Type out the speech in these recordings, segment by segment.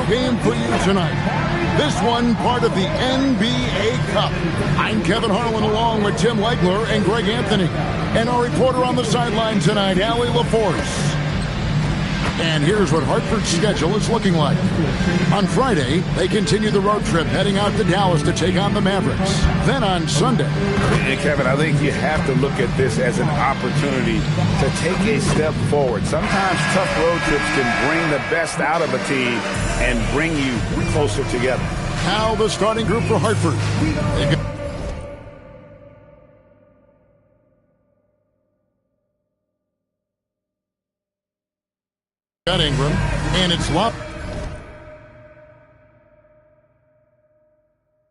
game for you tonight. This one part of the NBA Cup. I'm Kevin Harlan along with Tim Legler and Greg Anthony. And our reporter on the sideline tonight, Allie LaForce. And here's what Hartford's schedule is looking like. On Friday, they continue the road trip heading out to Dallas to take on the Mavericks. Then on Sunday. And Kevin, I think you have to look at this as an opportunity to take a step forward. Sometimes tough road trips can bring the best out of a team and bring you closer together. Now the starting group for Hartford. Got Ingram, and it's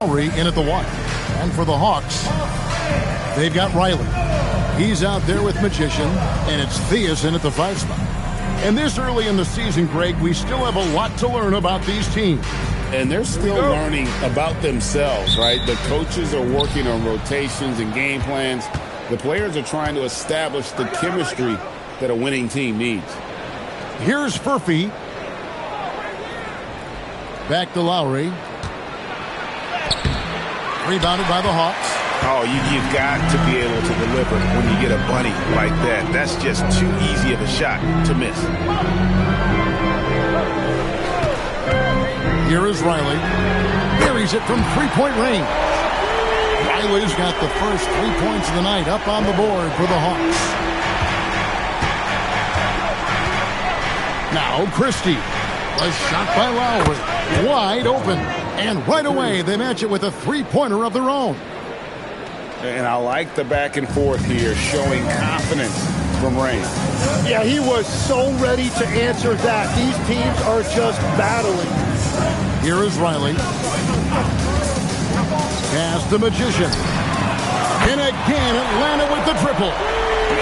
Lowry in at the one. And for the Hawks, they've got Riley. He's out there with Magician, and it's Theus in at the 5 spot. And this early in the season, Greg, we still have a lot to learn about these teams. And they're still learning about themselves, right? The coaches are working on rotations and game plans. The players are trying to establish the chemistry that a winning team needs. Here's Furphy. Back to Lowry. Rebounded by the Hawks. Oh, you've got to be able to deliver when you get a bunny like that. That's just too easy of a shot to miss. Here is Riley. Buries it from three-point range. Riley's got the first 3 points of the night up on the board for the Hawks. Now Christie. A shot by Lowry. Wide open. And right away they match it with a three-pointer of their own. And I like the back and forth here, showing confidence from Rain. Yeah, he was so ready to answer that. These teams are just battling. Here is Riley. Pass the Magician. And again, Atlanta with the triple.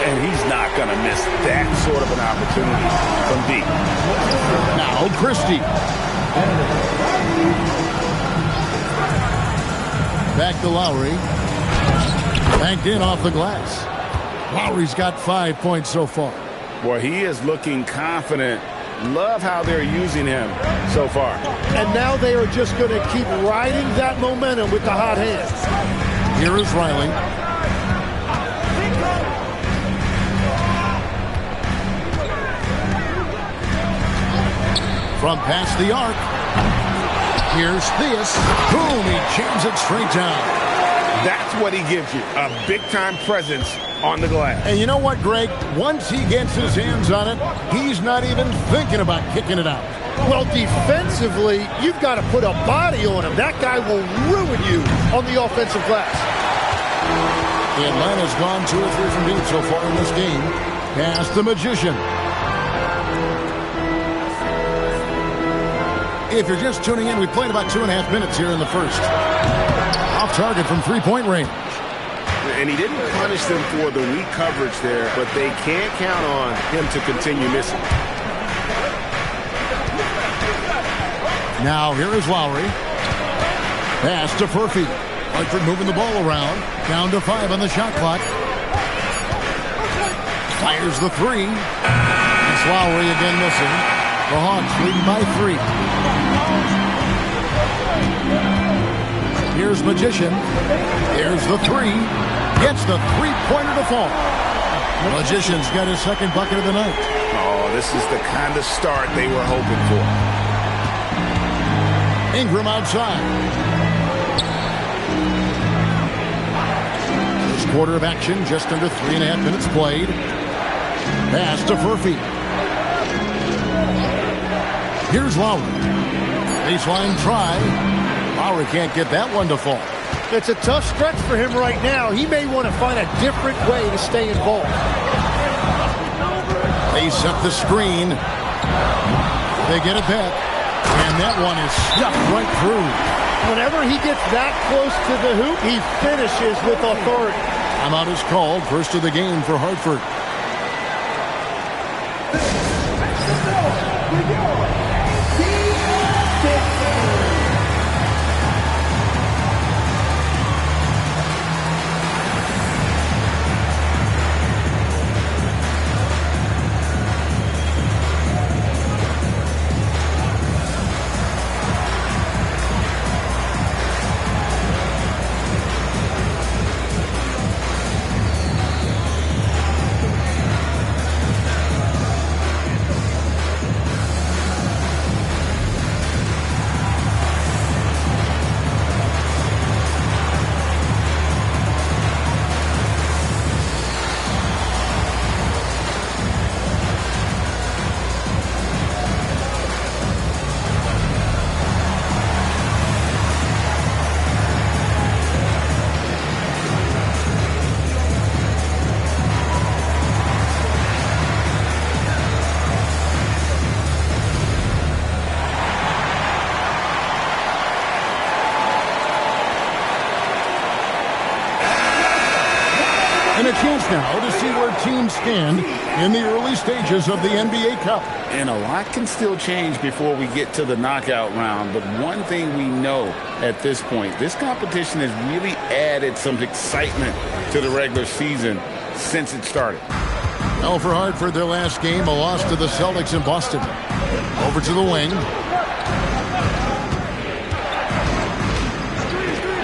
And he's not going to miss that sort of an opportunity from deep. Now Christie. Back to Lowry. Banked in off the glass. Lowry's got 5 points so far. Boy, he is looking confident. Love how they're using him so far. And now they are just going to keep riding that momentum with the hot hands. Here is Riley. From past the arc. Here's Theus. Boom, he jams it straight down. That's what he gives you, a big-time presence on the glass. And you know what, Greg? Once he gets his hands on it, he's not even thinking about kicking it out. Well, defensively, you've got to put a body on him. That guy will ruin you on the offensive glass. Atlanta's gone 2 or 3 from deep so far in this game. Pass the Magician. If you're just tuning in, we played about 2.5 minutes here in the first. Off target from three-point range. And he didn't punish them for the weak coverage there, but they can't count on him to continue missing. Now here is Lowry. Pass to Furphy. Hartford moving the ball around. Down to 5 on the shot clock. Fires the 3. It's Lowry again missing. The Hawks leading by 3. Here's Magician. Here's the 3. Gets the three-pointer to fall. Magician's got his second bucket of the night. Oh, this is the kind of start they were hoping for. Ingram outside. First quarter of action, just under 3.5 minutes played. Pass to Furphy. Here's Lowry. Baseline try. Lowry can't get that one to fall. It's a tough stretch for him right now. He may want to find a different way to stay involved. They set the screen. They get it back. And that one is stuffed right through. Whenever he gets that close to the hoop, he finishes with authority. Timeout is called. First of the game for Hartford. chance now to see where teams stand in the early stages of the NBA Cup. And a lot can still change before we get to the knockout round. But one thing we know at this point, this competition has really added some excitement to the regular season since it started. Well, for Hartford, their last game, a loss to the Celtics in Boston. Over to the wing.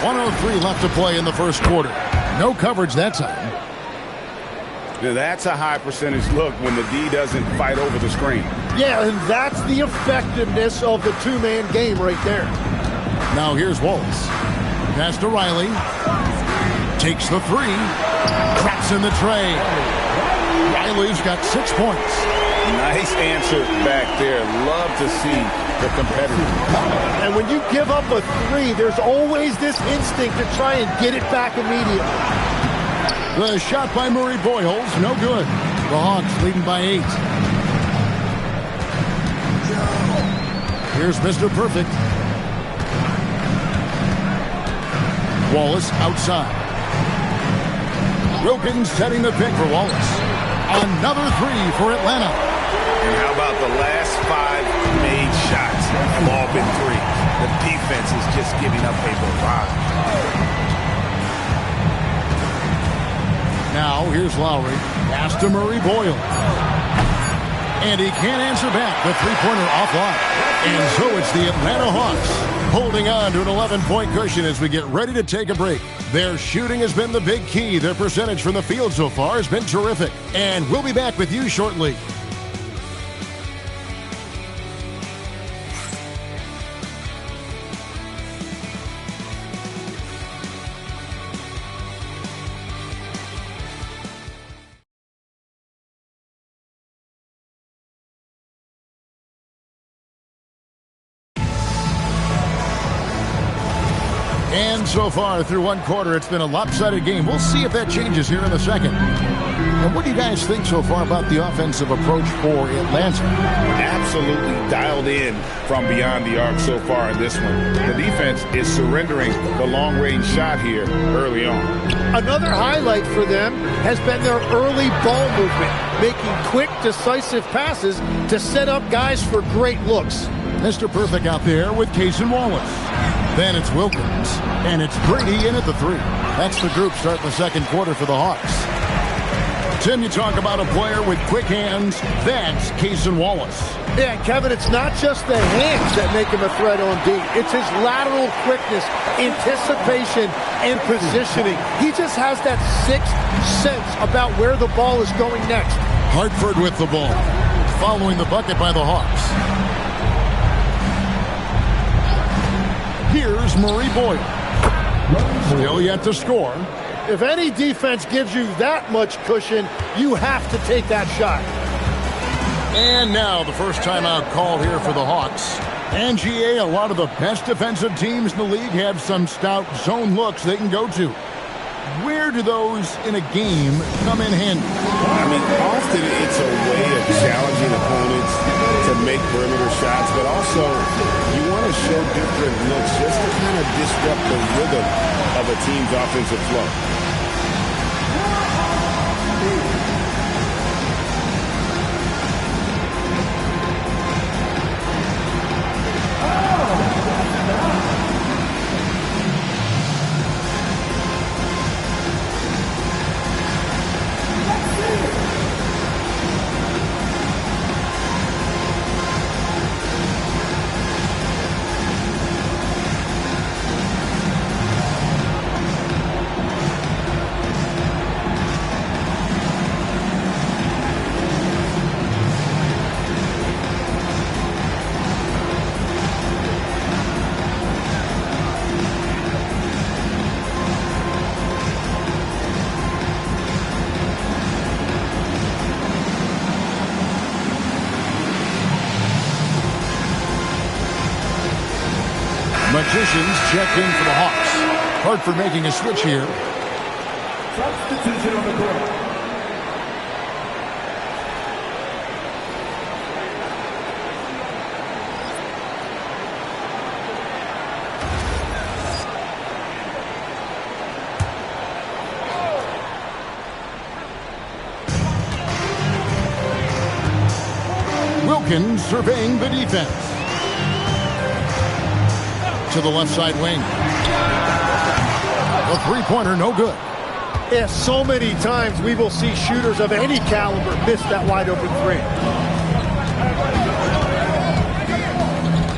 1:03 left to play in the first quarter. No coverage that time. Now that's a high percentage look when the D doesn't fight over the screen. Yeah, and that's the effectiveness of the two-man game right there. Now here's Wallace. Pass to Riley. Takes the three. Cracks in the tray. Riley's got 6 points. Nice answer back there. Love to see the competitor. And when you give up a three, there's always this instinct to try and get it back immediately. The shot by Murray Boyles, no good. The Hawks leading by 8. Here's Mr. Perfect. Wallace outside. Wilkins setting the pick for Wallace. Another three for Atlanta. And how about the last 5 made shots have all been threes? The defense is just giving up a barrage. Now here's Lowry. Pass to Murray Boyle. And he can't answer back. The three-pointer offline. And so it's the Atlanta Hawks holding on to an 11-point cushion as we get ready to take a break. Their shooting has been the big key. Their percentage from the field so far has been terrific. And we'll be back with you shortly. And so far through one quarter, it's been a lopsided game. We'll see if that changes here in the second. And what do you guys think so far about the offensive approach for Atlanta? Absolutely dialed in from beyond the arc so far in this one. The defense is surrendering the long-range shot here early on. Another highlight for them has been their early ball movement, making quick, decisive passes to set up guys for great looks. Mr. Perfect out there with Case and Wallace. Then it's Wilkins, and it's Brady in at the three. That's the group starting the second quarter for the Hawks. Tim, you talk about a player with quick hands. That's Case and Wallace. Yeah, Kevin, it's not just the hands that make him a threat on D. It's his lateral quickness, anticipation, and positioning. He just has that sixth sense about where the ball is going next. Hartford with the ball, following the bucket by the Hawks. Here's Murray Boyle. Still yet to score. If any defense gives you that much cushion, you have to take that shot. And now the first timeout called here for the Hawks. And GA, a lot of the best defensive teams in the league have some stout zone looks they can go to. Where do those in a game come in handy? I mean, often it's a way of challenging opponents to make perimeter shots, but also you want to show different looks just to kind of disrupt the rhythm of a team's offensive flow. Magicians check in for the Hawks. Hartford making a switch here. Substitution on the court. Wilkins surveying the defense. To the left side wing. The three-pointer, no good. Yeah, so many times we will see shooters of any caliber miss that wide-open three.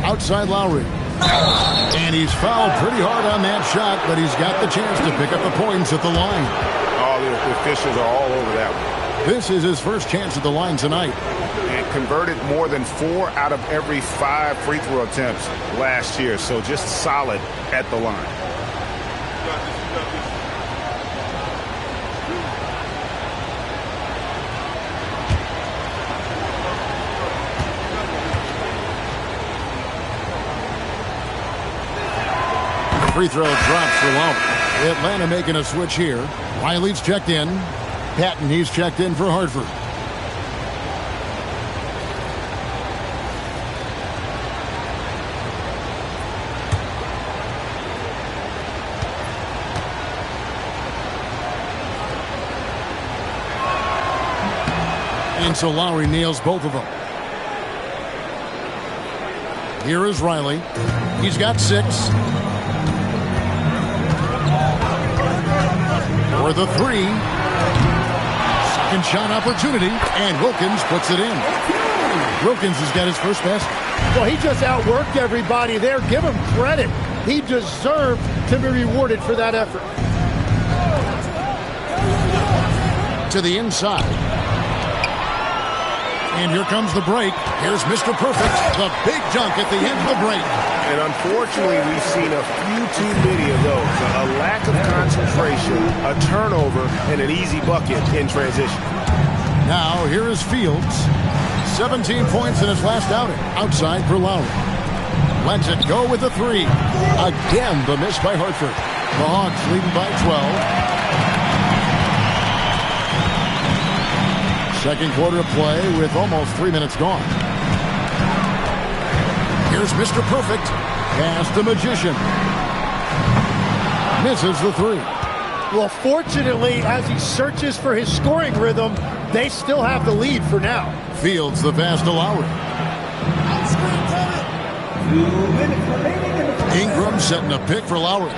Outside Lowry. And he's fouled pretty hard on that shot, but he's got the chance to pick up the points at the line. Oh, the officials are all over that one. This is his first chance at the line tonight. And converted more than 4 out of every 5 free throw attempts last year. So just solid at the line. Free throw drops for Lowry. Atlanta making a switch here. Riley's checked in. Patton, he's checked in for Hartford. And so Lowry nails both of them. Here is Riley. He's got 6. For the 3. Second shot opportunity, and Wilkins puts it in. Wilkins has got his first basket. Well, he just outworked everybody there. Give him credit. He deserved to be rewarded for that effort. To the inside. And here comes the break. Here's Mr. Perfect, the big dunk at the end of the break. And unfortunately, we've seen a few too many of those. A lack of concentration, a turnover, and an easy bucket in transition. Now, here is Fields. 17 points in his last outing. Outside for Lowry. Lets it go with the 3. Again, the miss by Hartford. The Hawks leading by 12. Second quarter of play with almost 3 minutes gone. Here's Mr. Perfect. Pass the Magician. Misses the 3. Well, fortunately, as he searches for his scoring rhythm, they still have the lead for now. Fields the pass to Lowry. Ingram setting a pick for Lowry.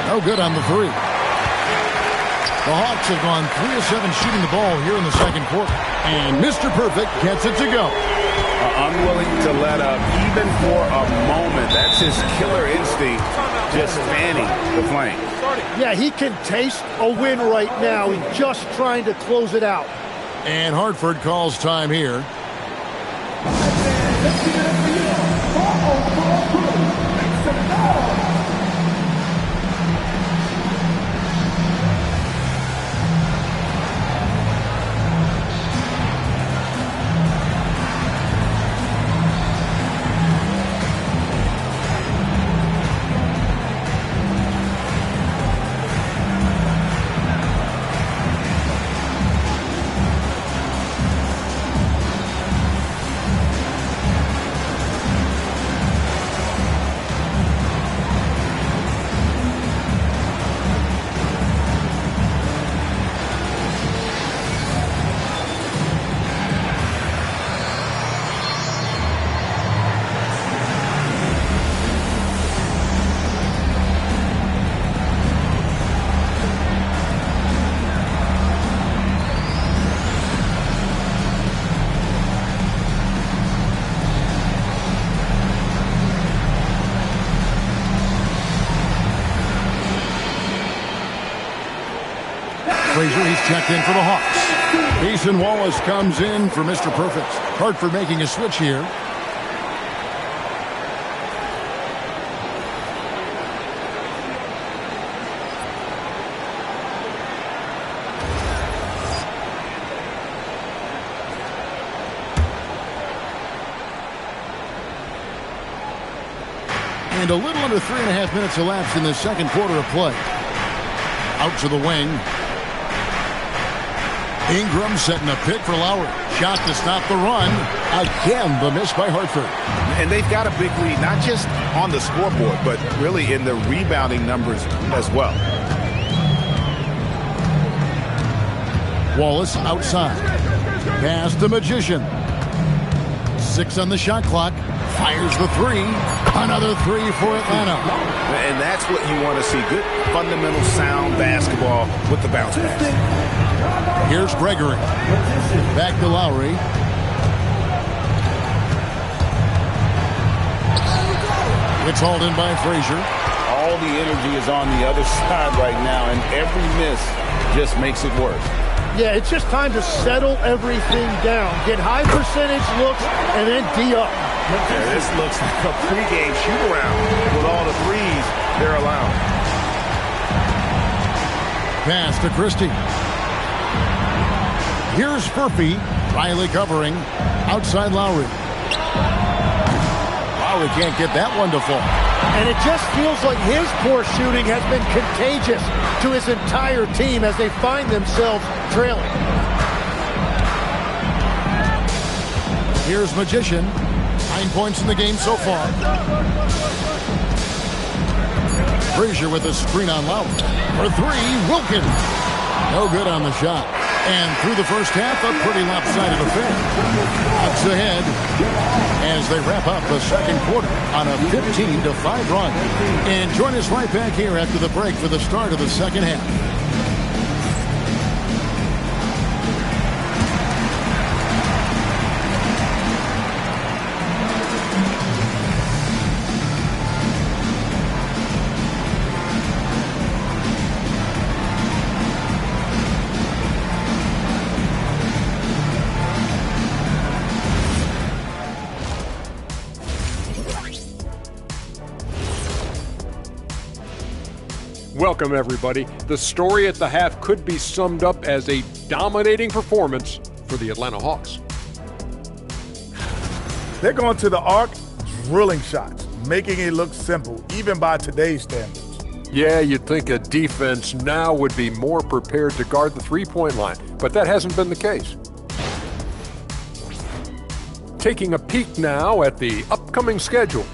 No good on the 3. The Hawks have gone 3 of 7 shooting the ball here in the second quarter. And Mr. Perfect gets it to go. Unwilling to let up even for a moment. That's his killer instinct, just fanning the flame. Yeah, he can taste a win right now. He's just trying to close it out. And Hartford calls time here. He's checked in for the Hawks. Mason Wallace comes in for Mr. Perfect. Hartford making a switch here. And a little under 3.5 minutes elapsed in the second quarter of play. Out to the wing. Ingram setting a pick for Lowry. Shot to stop the run. Again, the miss by Hartford. And they've got a big lead, not just on the scoreboard, but really in the rebounding numbers as well. Wallace outside. Pass the Magician. 6 on the shot clock. Fires the 3. Another 3 for Atlanta. And that's what you want to see. Good, fundamental, sound basketball with the bounce pass. Here's Gregory. Back to Lowry. It's hauled in by Frazier. All the energy is on the other side right now, and every miss just makes it worse. Yeah, it's just time to settle everything down. Get high percentage looks and then D up. Yeah, this looks like a pregame shoot-around with all the threes they're allowing. Pass to Christie. Here's Furphy. Riley covering. Outside Lowry. Lowry can't get that one to fall. And it just feels like his poor shooting has been contagious to his entire team as they find themselves trailing. Here's Magician. 9 points in the game so far. Frazier with a screen on Lowry. For 3, Wilkins. No good on the shot. And through the first half, a pretty lopsided affair. Bucks ahead as they wrap up the second quarter on a 15-5 run. And join us right back here after the break for the start of the second half. Welcome, everybody. The story at the half could be summed up as a dominating performance for the Atlanta Hawks. They're going to the arc, drilling shots, making it look simple, even by today's standards. Yeah, you'd think a defense now would be more prepared to guard the three-point line, but that hasn't been the case. Taking a peek now at the upcoming schedule.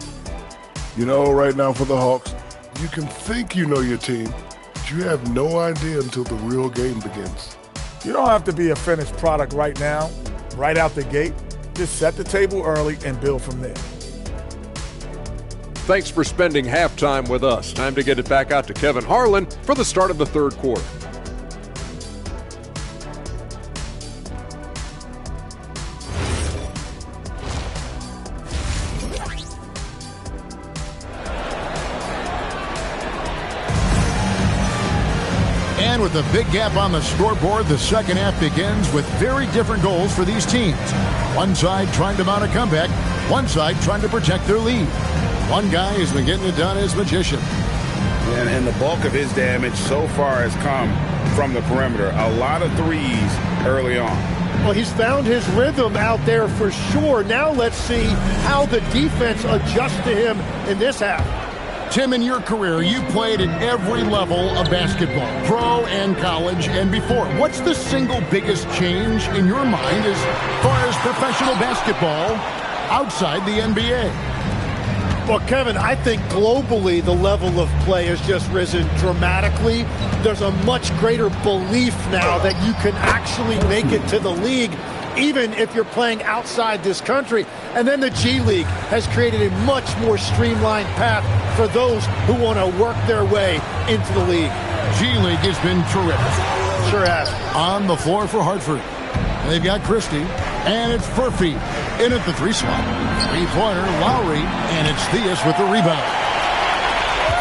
You know, right now for the Hawks, you can think you know your team, but you have no idea until the real game begins. You don't have to be a finished product right now, right out the gate. Just set the table early and build from there. Thanks for spending halftime with us. Time to get it back out to Kevin Harlan for the start of the third quarter. And with a big gap on the scoreboard, the second half begins with very different goals for these teams. One side trying to mount a comeback, one side trying to protect their lead. One guy has been getting it done as Magician. And the bulk of his damage so far has come from the perimeter. A lot of threes early on. Well, he's found his rhythm out there for sure. Now let's see how the defense adjusts to him in this half. Tim, in your career, you played at every level of basketball, pro and college and before. What's the single biggest change in your mind as far as professional basketball outside the NBA? Well, Kevin, I think globally the level of play has just risen dramatically. There's a much greater belief now that you can actually make it to the league, even if you're playing outside this country. And then the G League has created a much more streamlined path for those who want to work their way into the league. G League has been terrific. Sure has. On the floor for Hartford, they've got Christie, and it's Furphy in at the 3 spot. Three-pointer, Lowry, and it's Theus with the rebound.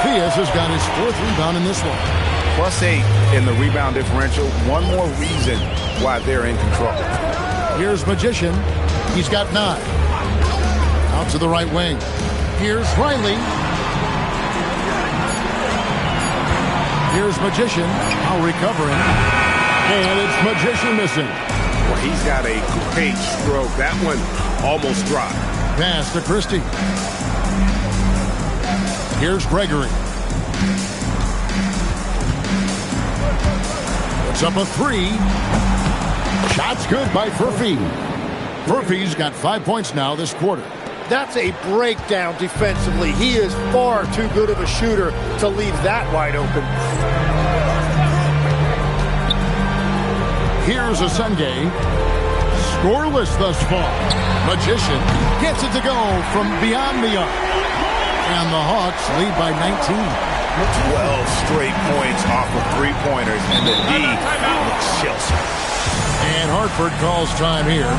Theus has got his 4th rebound in this one. +8 in the rebound differential. One more reason why they're in control. Here's Magician. He's got 9. Out to the right wing. Here's Riley. Here's Magician. Now recovering. And it's Magician missing. Well, he's got a great stroke. That one almost dropped. Pass to Christie. Here's Gregory. Puts up a 3. Shot's good by Furphy. Furphy's got 5 points now this quarter. That's a breakdown defensively. He is far too good of a shooter to leave that wide open. Here's a Sungay. Scoreless thus far. Magician gets it to go from beyond the arc. And the Hawks lead by 19. 12 straight points off of three-pointers, and the D looks Chelsea. And Hartford calls time here.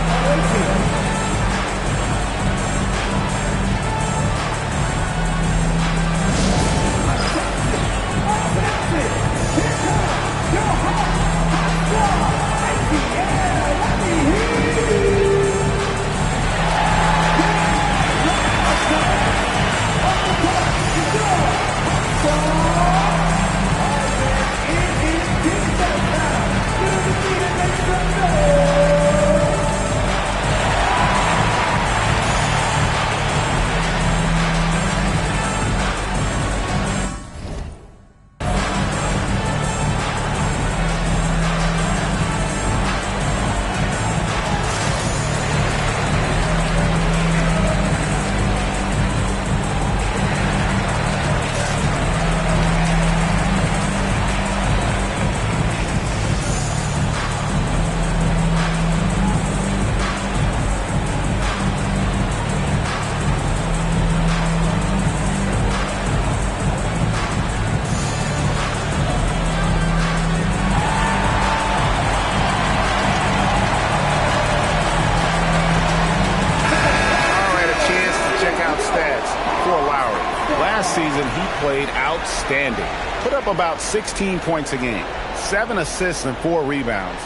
Outstanding. Put up about 16 points a game, 7 assists and 4 rebounds.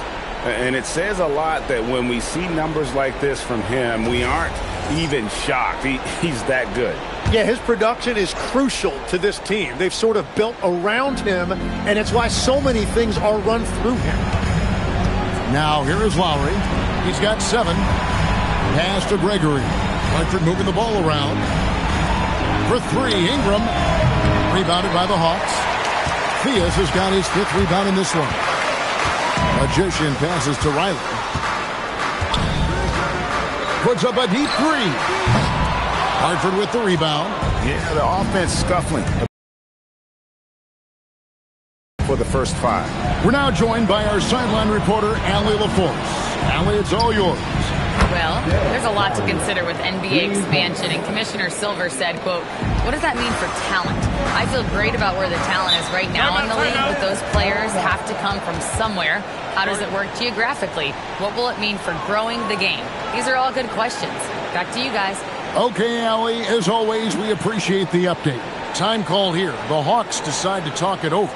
And it says a lot that when we see numbers like this from him, we aren't even shocked. He's that good. Yeah, his production is crucial to this team. They've sort of built around him, and it's why so many things are run through him. Now here is Lowry. He's got 7. Pass to Gregory. Hartford moving the ball around. For 3, Ingram. Rebounded by the Hawks. Theus has got his 5th rebound in this one. Magician passes to Riley. Puts up a deep 3. Hartford with the rebound. Yeah, the offense scuffling for the first 5. We're now joined by our sideline reporter, Allie LaForce. Allie, it's all yours. Well, there's a lot to consider with NBA expansion, and Commissioner Silver said, quote, what does that mean for talent? I feel great about where the talent is right now in the league, but those players have to come from somewhere. How does it work geographically? What will it mean for growing the game? These are all good questions. Back to you guys. Okay, Allie, as always, we appreciate the update. Time call here. The Hawks decide to talk it over.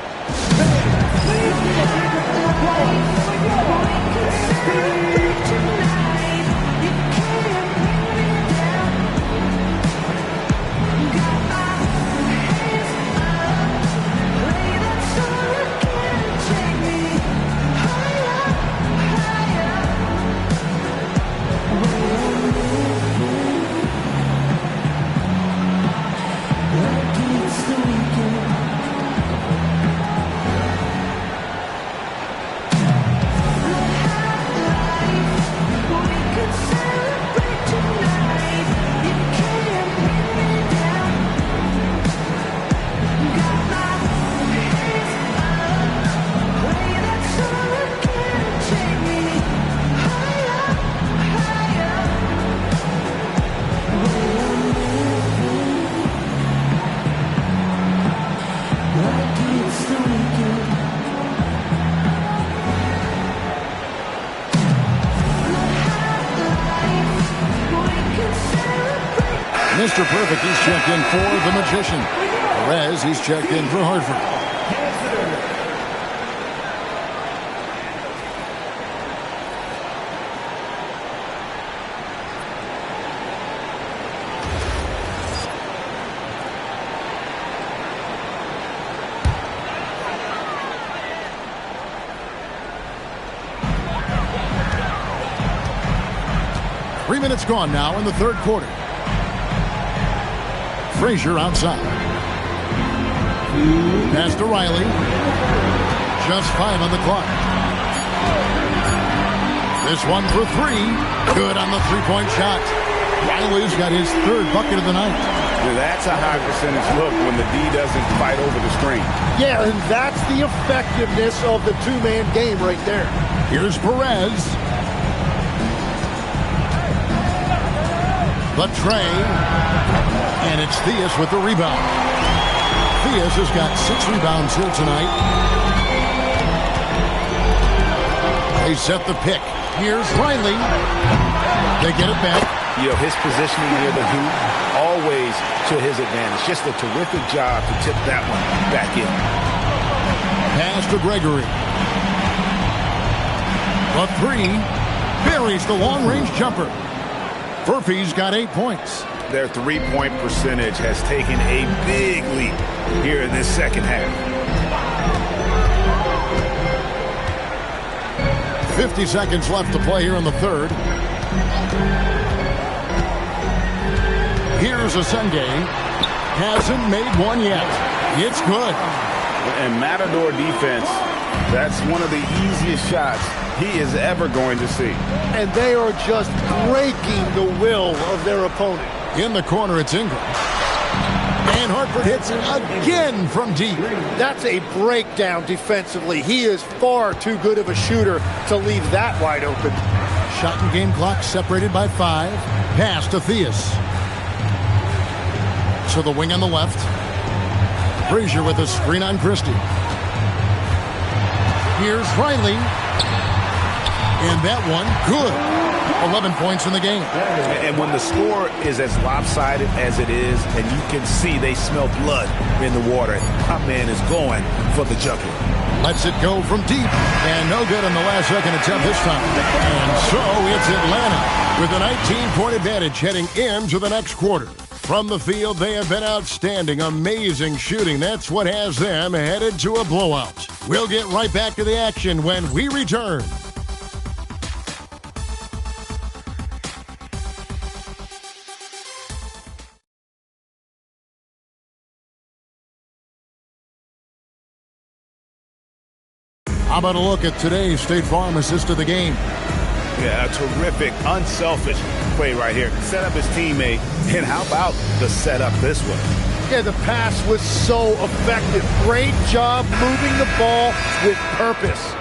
Mr. Perfect, he's checked in for the Magician. Perez, he's checked in for Hartford. 3 minutes gone now in the third quarter. Frazier outside. Pass to Riley. Just 5 on the clock. This one for 3. Good on the three-point shot. Riley's got his 3rd bucket of the night. Yeah, that's a high percentage look when the D doesn't fight over the screen. Yeah, and that's the effectiveness of the two-man game right there. Here's Perez. Trey. And it's Theus with the rebound. Theus has got 6 rebounds here tonight. They set the pick. Here's Riley. They get it back. You know, his positioning near the hoop, always to his advantage. Just a terrific job to tip that one back in. Pass to Gregory. A 3. Buries the long-range jumper. Furphy's got 8 points. Their three-point percentage has taken a big leap here in this second half. 50 seconds left to play here in the third. Here's Asende. Hasn't made one yet. It's good. And Matador defense, that's one of the easiest shots he is ever going to see. And they are just breaking the will of their opponent. In the corner, it's Ingram. And Hartford hits again from deep. That's a breakdown defensively. He is far too good of a shooter to leave that wide open. Shot and game clock separated by 5. Pass to Theus. To the wing on the left. Frazier with a screen on Christie. Here's Riley. And that one, good. 11 points in the game. And when the score is as lopsided as it is, and you can see they smell blood in the water, my man is going for the jugular. Lets it go from deep. And no good on the last second attempt this time. And so it's Atlanta with a 19-point advantage heading into the next quarter. From the field, they have been outstanding. Amazing shooting. That's what has them headed to a blowout. We'll get right back to the action when we return. How about a look at today's State Farm assist of the game? Yeah, a terrific, unselfish play right here. Set up his teammate, and how about the setup this way? Yeah, the pass was so effective. Great job moving the ball with purpose.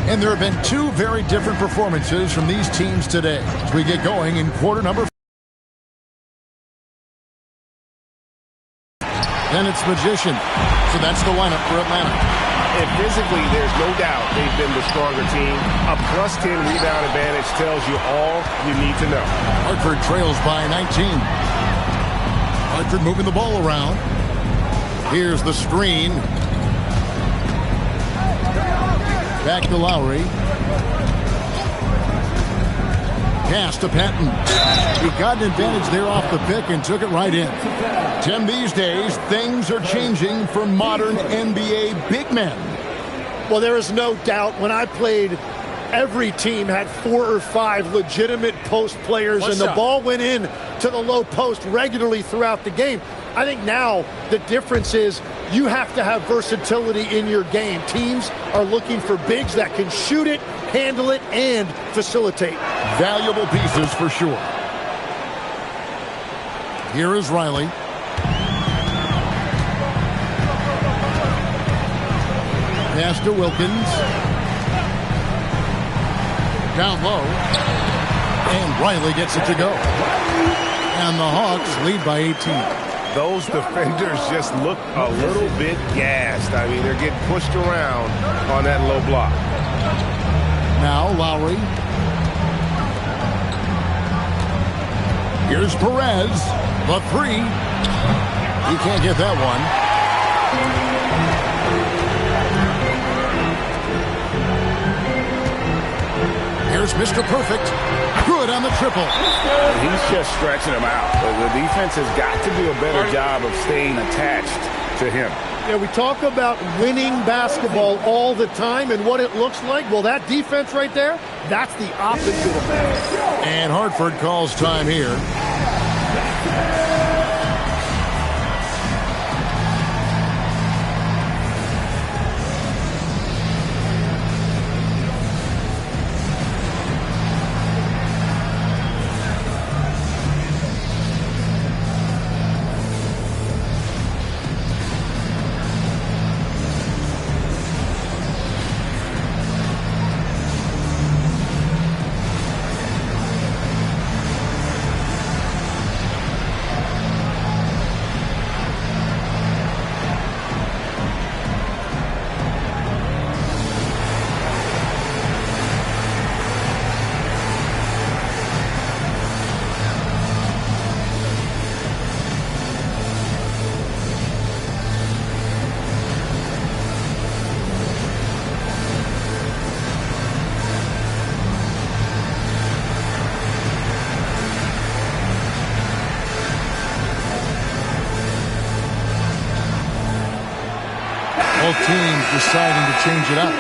And there have been 2 very different performances from these teams today as we get going in quarter number 4. Then it's Magician. So that's the lineup for Atlanta. And physically, there's no doubt they've been the stronger team. A +10 rebound advantage tells you all you need to know. Hartford trails by 19. Hartford moving the ball around. Here's the screen. Back to Lowry. Pass to Patton. He got an advantage there off the pick and took it right in. Tim, these days, things are changing for modern NBA big men. Well, there is no doubt when I played, every team had 4 or 5 legitimate post players, and the ball went in to the low post regularly throughout the game. I think now the difference is you have to have versatility in your game. Teams are looking for bigs that can shoot it, handle it, and facilitate. Valuable pieces for sure. Here is Riley. Pass to Wilkins. Down low. And Riley gets it to go. And the Hawks lead by 18. Those defenders just look a little bit gassed. I mean, they're getting pushed around on that low block. Now Lowry. Here's Perez. The 3. He can't get that one. Here's Mr. Perfect. Good on the triple. He's just stretching him out. The defense has got to do a better job of staying attached to him. Yeah, we talk about winning basketball all the time and what it looks like. Well, that defense right there, that's the opposite of that. And Hartford calls time here. Both teams deciding to change it up.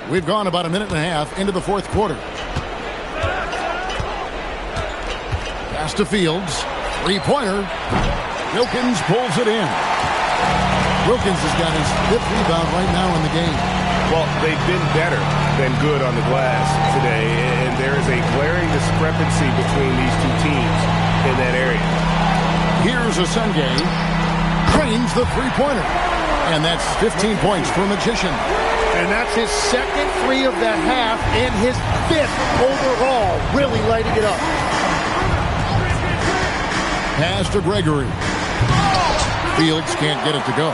We've gone about a minute and a half into the fourth quarter. Pass to Fields. Three-pointer. Wilkins pulls it in. Wilkins has got his fifth rebound right now in the game. Well, they've been better than good on the glass today, and there is a glaring discrepancy between these two teams in that area. Here's Asungay. Drains the three-pointer. And that's 15 points for Magician. And that's his second three of the half and his fifth overall, really lighting it up. Pass to Gregory. Fields can't get it to go.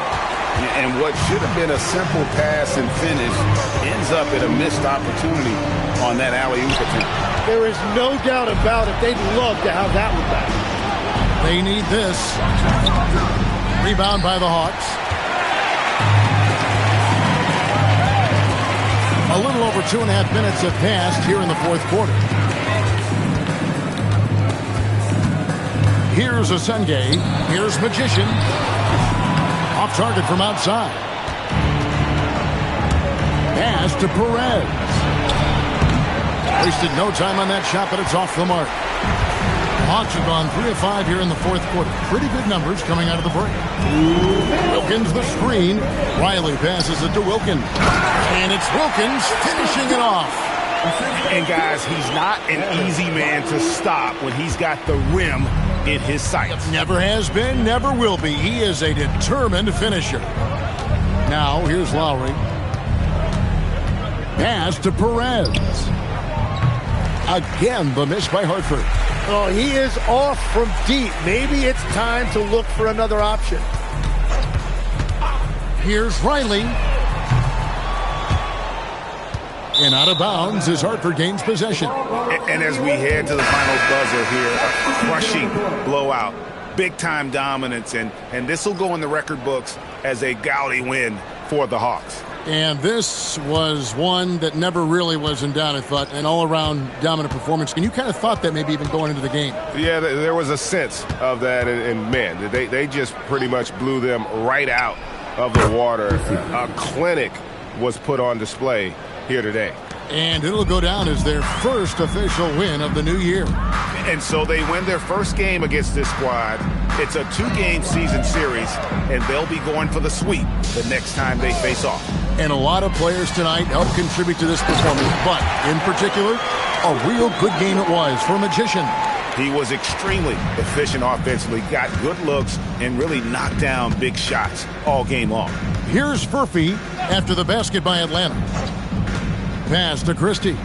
And what should have been a simple pass and finish ends up in a missed opportunity on that alley-oop attempt. There is no doubt about it. They'd love to have that one back. They need this. Rebound by the Hawks. A little over 2.5 minutes have passed here in the fourth quarter. Here's Asungay. Here's Magician. Off target from outside. Pass to Perez. Wasted no time on that shot, but it's off the mark. Hawks have gone 3 of 5 here in the fourth quarter. Pretty good numbers coming out of the break. Wilkins the screen. Riley passes it to Wilkins. And it's Wilkins finishing it off. And guys, he's not an easy man to stop when he's got the rim in his sights. Never has been, never will be. He is a determined finisher. Now, here's Lowry. Pass to Perez. Again, the miss by Hartford. Oh, he is off from deep. Maybe it's time to look for another option. Here's Riley. And out of bounds as Hartford gains possession. And as we head to the final buzzer here, a crushing blowout. Big-time dominance, and this will go in the record books as a gaudy win for the Hawks. And this was one that never really was in doubt, I thought, an all-around dominant performance. And you kind of thought that maybe even going into the game. Yeah, there was a sense of that, and man, they just pretty much blew them right out of the water. A clinic was put on display here today. And it'll go down as their first official win of the new year. And so they win their first game against this squad. It's a 2-game season series, and they'll be going for the sweep the next time they face off. And a lot of players tonight helped contribute to this performance, but in particular, a real good game it was for Magician. He was extremely efficient offensively, got good looks, and really knocked down big shots all game long. Here's Furphy after the basket by Atlanta. Pass to Christie.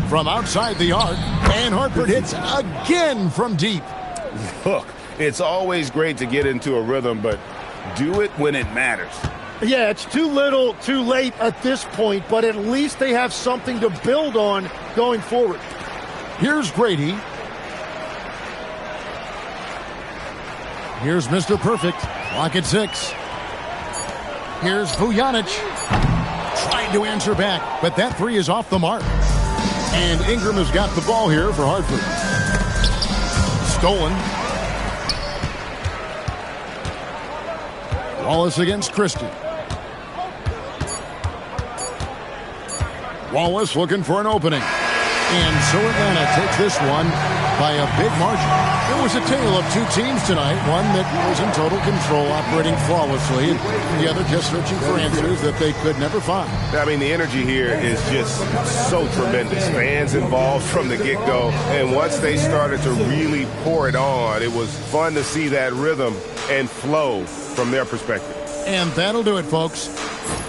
From outside the arc, and Hartford hits again from deep. Look, it's always great to get into a rhythm, but do it when it matters. Yeah, it's too little, too late at this point, but at least they have something to build on going forward. Here's Grady. Here's Mr. Perfect. Clock at 6. Here's Vujanic. Trying to answer back, but that three is off the mark. And Ingram has got the ball here for Hartford. Stolen. Wallace against Christie. Wallace looking for an opening. And so Atlanta takes this one by a big margin. It was a tale of two teams tonight. One that was in total control, operating flawlessly, and the other just searching for answers that they could never find. I mean, the energy here is just so tremendous. Fans involved from the get-go, and once they started to really pour it on, it was fun to see that rhythm and flow from their perspective. And that'll do it, folks.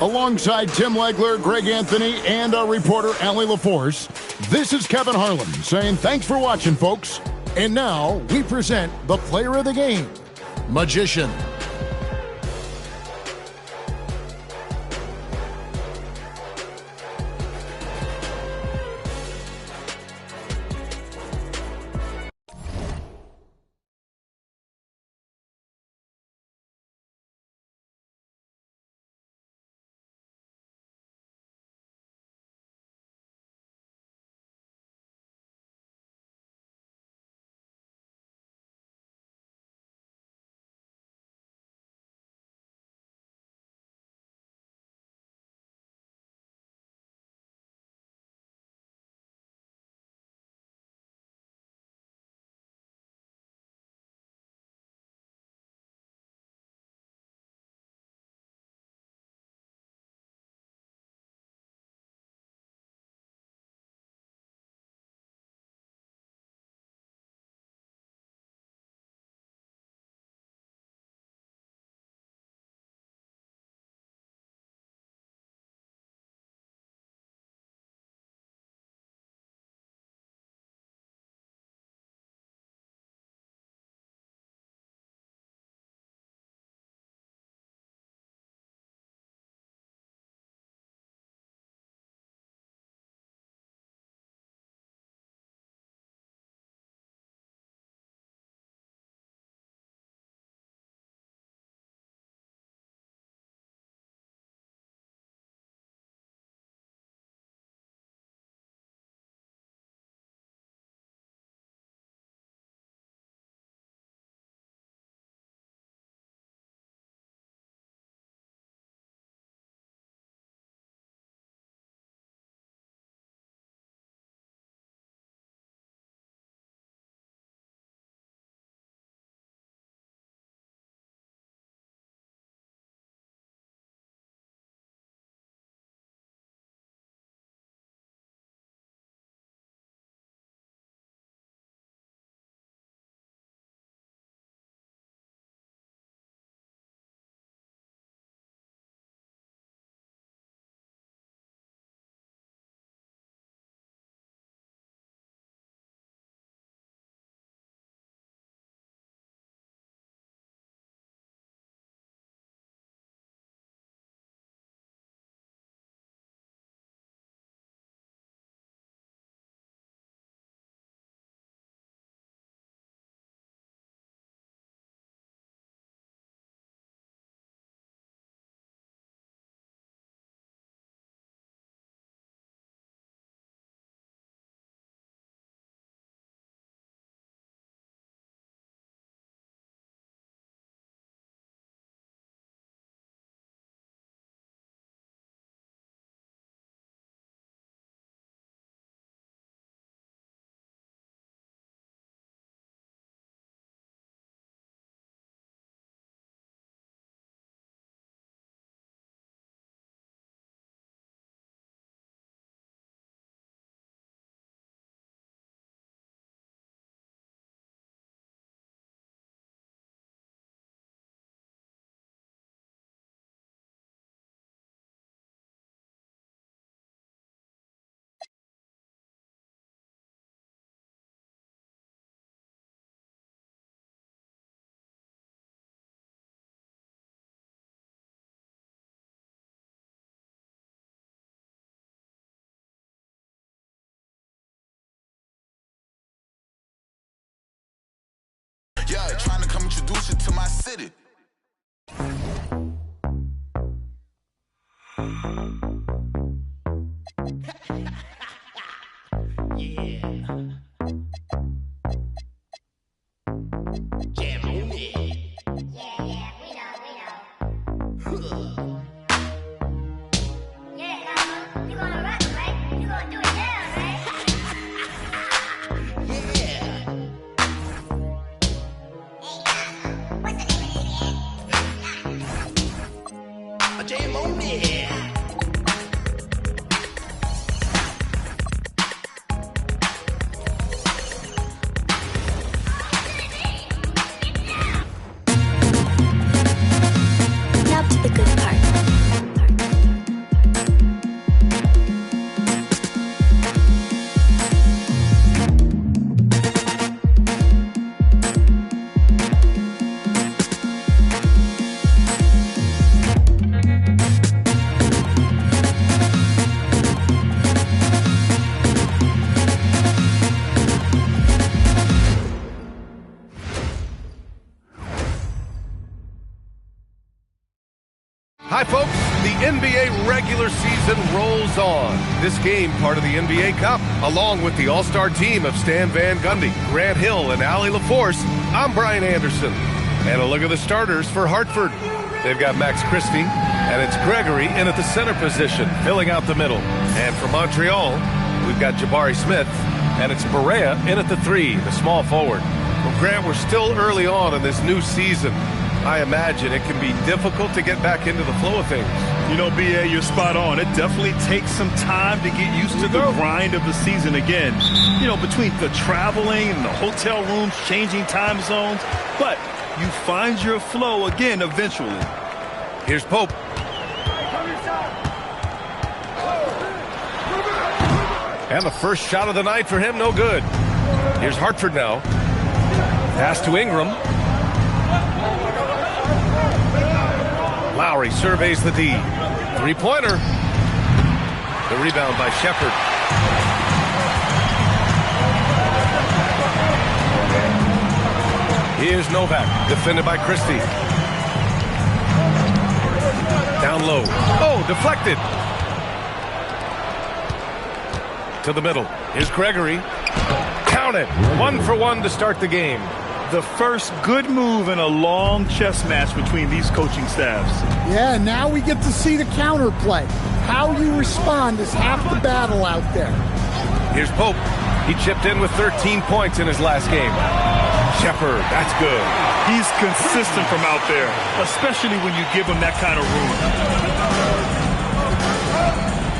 Alongside Tim Legler, Greg Anthony, and our reporter, Allie LaForce, this is Kevin Harlan saying thanks for watching, folks. And now we present the player of the game, Magician. Yeah, trying to come introduce you to my city. Hi, folks. The NBA regular season rolls on. This game, part of the NBA Cup, along with the all-star team of Stan Van Gundy, Grant Hill, and Allie LaForce. I'm Brian Anderson. And a look at the starters for Hartford. They've got Max Christie, and it's Gregory in at the center position, filling out the middle. And for Montreal, we've got Jabari Smith, and it's Barea in at the 3, the small forward. Well, Grant, we're still early on in this new season. I imagine it can be difficult to get back into the flow of things. You know, B.A., you're spot on. It definitely takes some time to get used to the grind of the season again. You know, between the traveling and the hotel rooms, changing time zones. But you find your flow again eventually. Here's Pope. And the first shot of the night for him, no good. Here's Hartford now. Pass to Ingram. Lowry surveys the D. Three-pointer. The rebound by Shepard. Here's Novak, defended by Christie. Down low. Oh, deflected. To the middle. Here's Gregory. Count it. 1 for 1 to start the game. The first good move in a long chess match between these coaching staffs. Yeah, now we get to see the counterplay. How you respond is half the battle out there. Here's Pope. He chipped in with 13 points in his last game. Shepard, that's good. He's consistent from out there, especially when you give him that kind of room.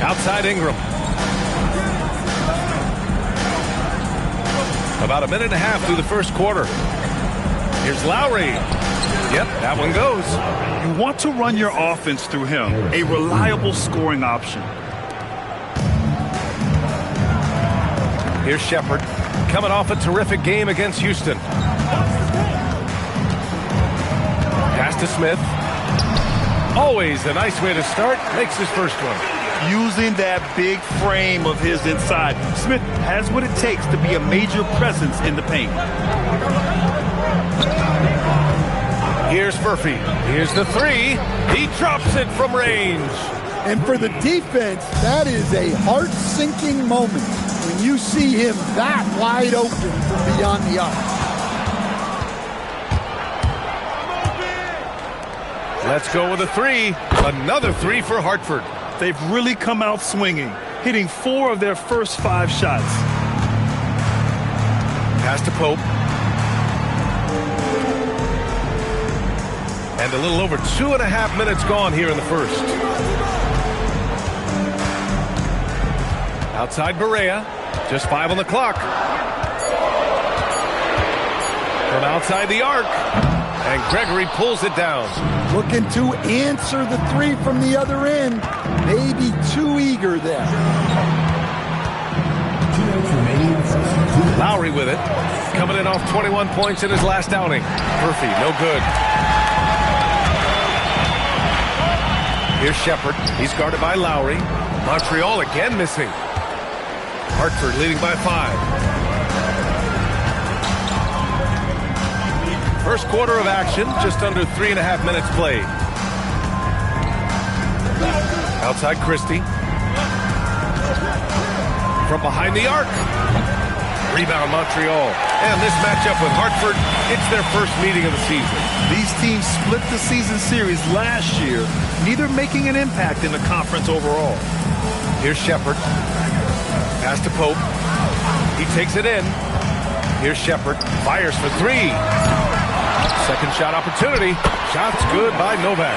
Outside Ingram. About a minute and a half through the first quarter. Here's Lowry. Yep, that one goes. You want to run your offense through him, a reliable scoring option. Here's Shepard, coming off a terrific game against Houston. Pass to Smith. Always a nice way to start. Makes his first one. Using that big frame of his inside, Smith has what it takes to be a major presence in the paint. Here's Murphy. Here's the 3. He drops it from range. And for the defense, that is a heart-sinking moment when you see him that wide open from beyond the arc. Let's go with a 3. Another 3 for Hartford. They've really come out swinging, hitting 4 of their first 5 shots. Pass to Pope. And a little over 2.5 minutes gone here in the first. Outside Barea. Just 5 on the clock. From outside the arc. And Gregory pulls it down. Looking to answer the 3 from the other end. Maybe too eager there. Lowry with it. Coming in off 21 points in his last outing. Murphy, no good. Here's Shepard. He's guarded by Lowry. Montreal again missing. Hartford leading by 5. first quarter of action, just under 3.5 minutes played. Outside Christie. From behind the arc. Rebound Montreal. And this matchup with Hartford, it's their first meeting of the season. These teams split the season series last year, neither making an impact in the conference overall. Here's Shepard. Pass to Pope. He takes it in. Here's Shepard. Fires for three. Second shot opportunity. Shot's good by Novak.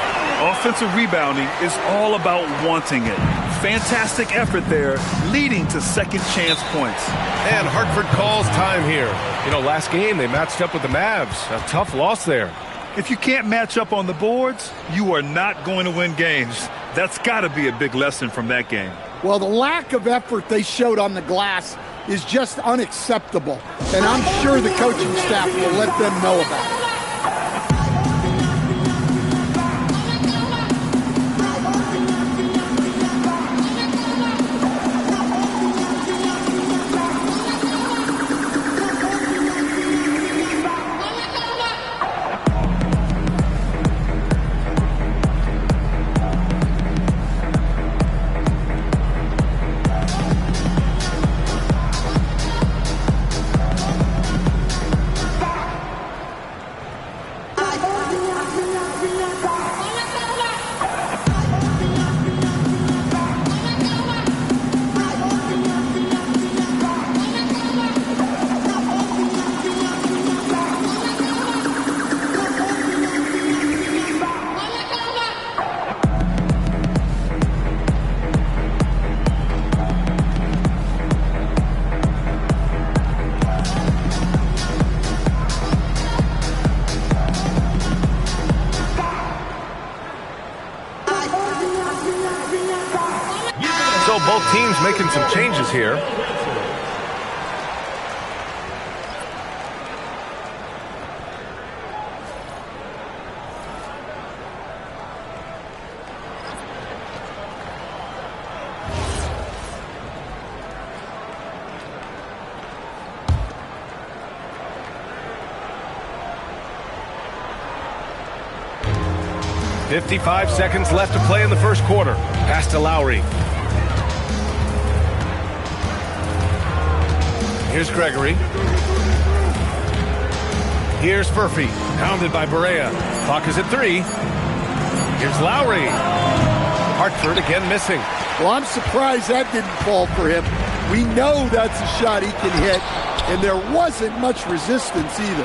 Offensive rebounding is all about wanting it. Fantastic effort there, leading to second chance points. And Hartford calls time here. You know, last game they matched up with the Mavs. A tough loss there. If you can't match up on the boards, you are not going to win games. That's got to be a big lesson from that game. Well, the lack of effort they showed on the glass is just unacceptable. And I'm sure the coaching staff will let them know about it. Both teams making some changes here. "55 seconds left to play in the first quarter. Pass to Lowry. Here's Gregory. Here's Furphy. Pounded by Barea. Clock is at 3. Here's Lowry. Hartford again missing. Well, I'm surprised that didn't fall for him. We know that's a shot he can hit, and there wasn't much resistance either.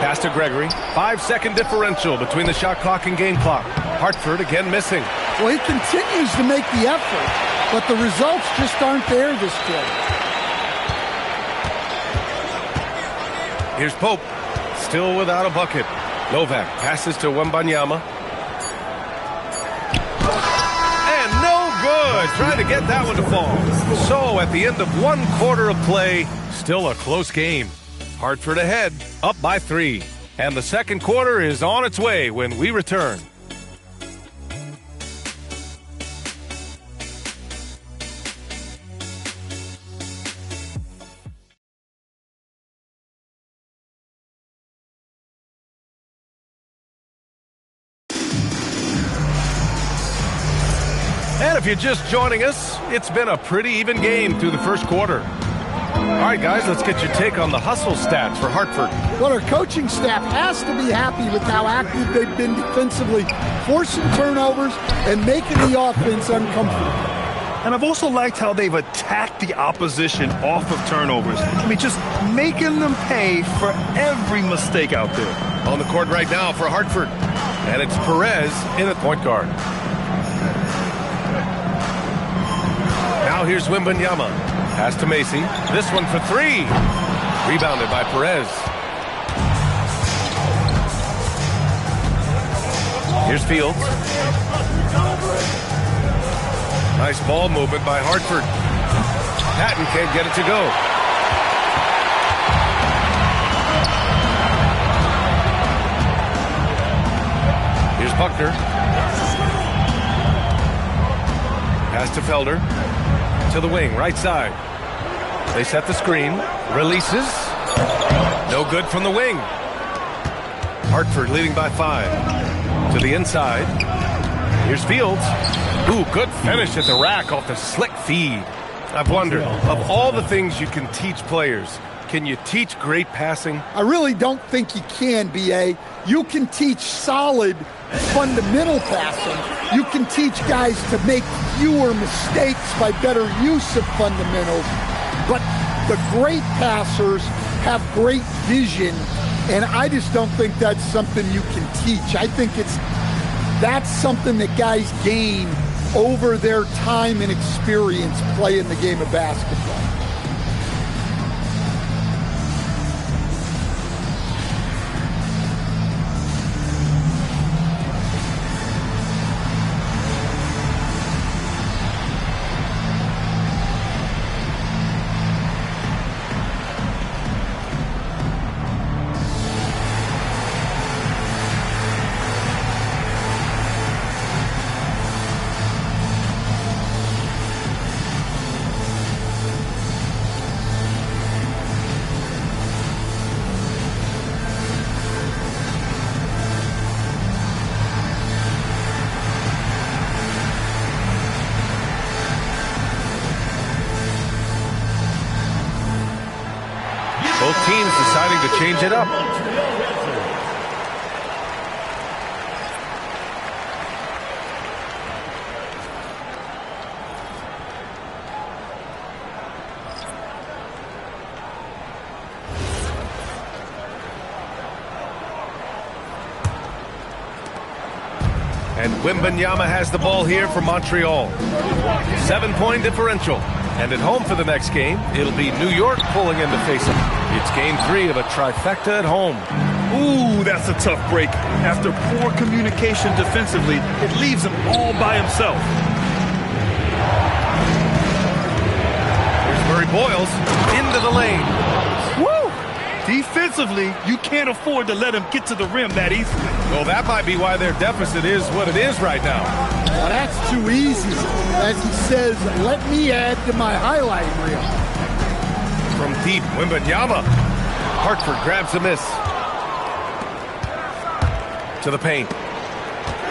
Pass to Gregory. 5-second differential between the shot clock and game clock. Hartford again missing. Well, he continues to make the effort, but the results just aren't there this quarter. Here's Pope. Still without a bucket. Novak passes to Wembanyama. And no good. Trying to get that one to fall. So at the end of one quarter of play, still a close game. Hartford ahead, up by 3. And the second quarter is on its way when we return. And if you're just joining us, it's been a pretty even game through the first quarter. All right, guys, let's get your take on the hustle stats for Hartford. Well, our coaching staff has to be happy with how active they've been defensively, forcing turnovers and making the offense uncomfortable. And I've also liked how they've attacked the opposition off of turnovers. I mean, just making them pay for every mistake out there. On the court right now for Hartford. And it's Perez in at point guard. Now here's Wembanyama. Pass to Macy. This one for 3. Rebounded by Perez. Here's Fields. Nice ball movement by Hartford. Patton can't get it to go. Here's Buckner. Pass to Felder. To the wing, right side. They set the screen. Releases. No good from the wing. Hartford leading by 5. To the inside. Here's Fields. Ooh, good finish at the rack off the slick feed. I've wondered, of all the things you can teach players, can you teach great passing? I really don't think you can, B.A. You can teach solid fundamental passing. You can teach guys to make fewer mistakes by better use of fundamentals. But the great passers have great vision, and I just don't think that's something you can teach. I think that's something that guys gain over their time and experience playing the game of basketball. Both teams deciding to change it up. And Wembanyama has the ball here for Montreal. 7-point differential. And at home for the next game, it'll be New York pulling in to face him. It's game 3 of a trifecta at home. Ooh, that's a tough break. After poor communication defensively, it leaves him all by himself. Here's Murray Boyles into the lane. Woo! Defensively, you can't afford to let him get to the rim that easily. Well, that might be why their deficit is what it is right now. Well, that's too easy. As he says, let me add to my highlight reel. From deep, Wembanyama. Hartford grabs a miss. To the paint.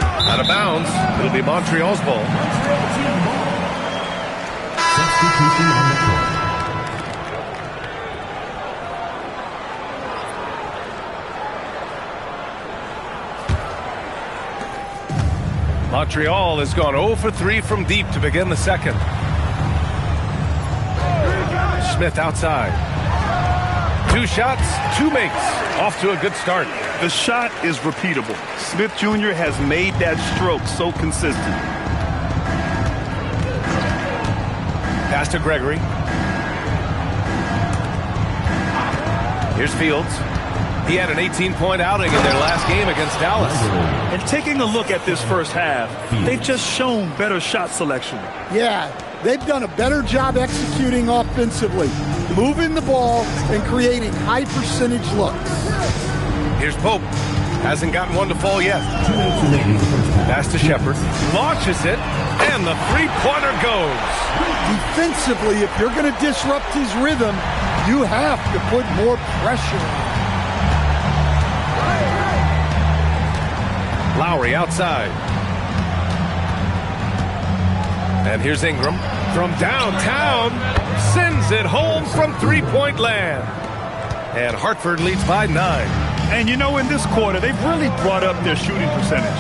Out of bounds. It'll be Montreal's ball. Montreal has gone 0 for 3 from deep to begin the second. Smith outside. 2 shots, 2 makes. Off to a good start. The shot is repeatable. Smith Jr. has made that stroke so consistent. Pass to Gregory. Here's Fields. He had an 18-point outing in their last game against Dallas. And taking a look at this first half, they've just shown better shot selection. Yeah, they've done a better job executing offensively, moving the ball and creating high-percentage looks. Here's Pope. Hasn't gotten one to fall yet. Pass to Shepard. Launches it, and the three-pointer goes. Defensively, if you're going to disrupt his rhythm, you have to put more pressure on. Lowry outside. And here's Ingram from downtown. Sends it home from three-point land. And Hartford leads by 9. And you know, in this quarter, they've really brought up their shooting percentage.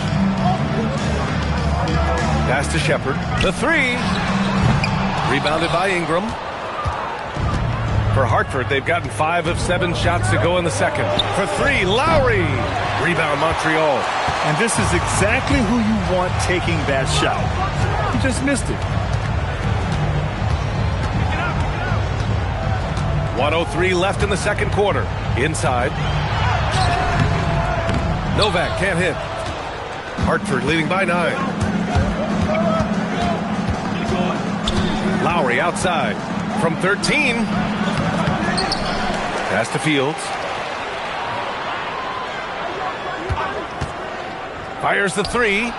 Pass to Shepard. The 3. Rebounded by Ingram. For Hartford, they've gotten 5 of 7 shots to go in the second. For 3, Lowry. Rebound Montreal. And this is exactly who you want taking that shot. He just missed it. 1:03 left in the second quarter. Inside. Novak can't hit. Hartford leading by 9. Lowry outside. From 13. Pass to Fields. Fires the 3.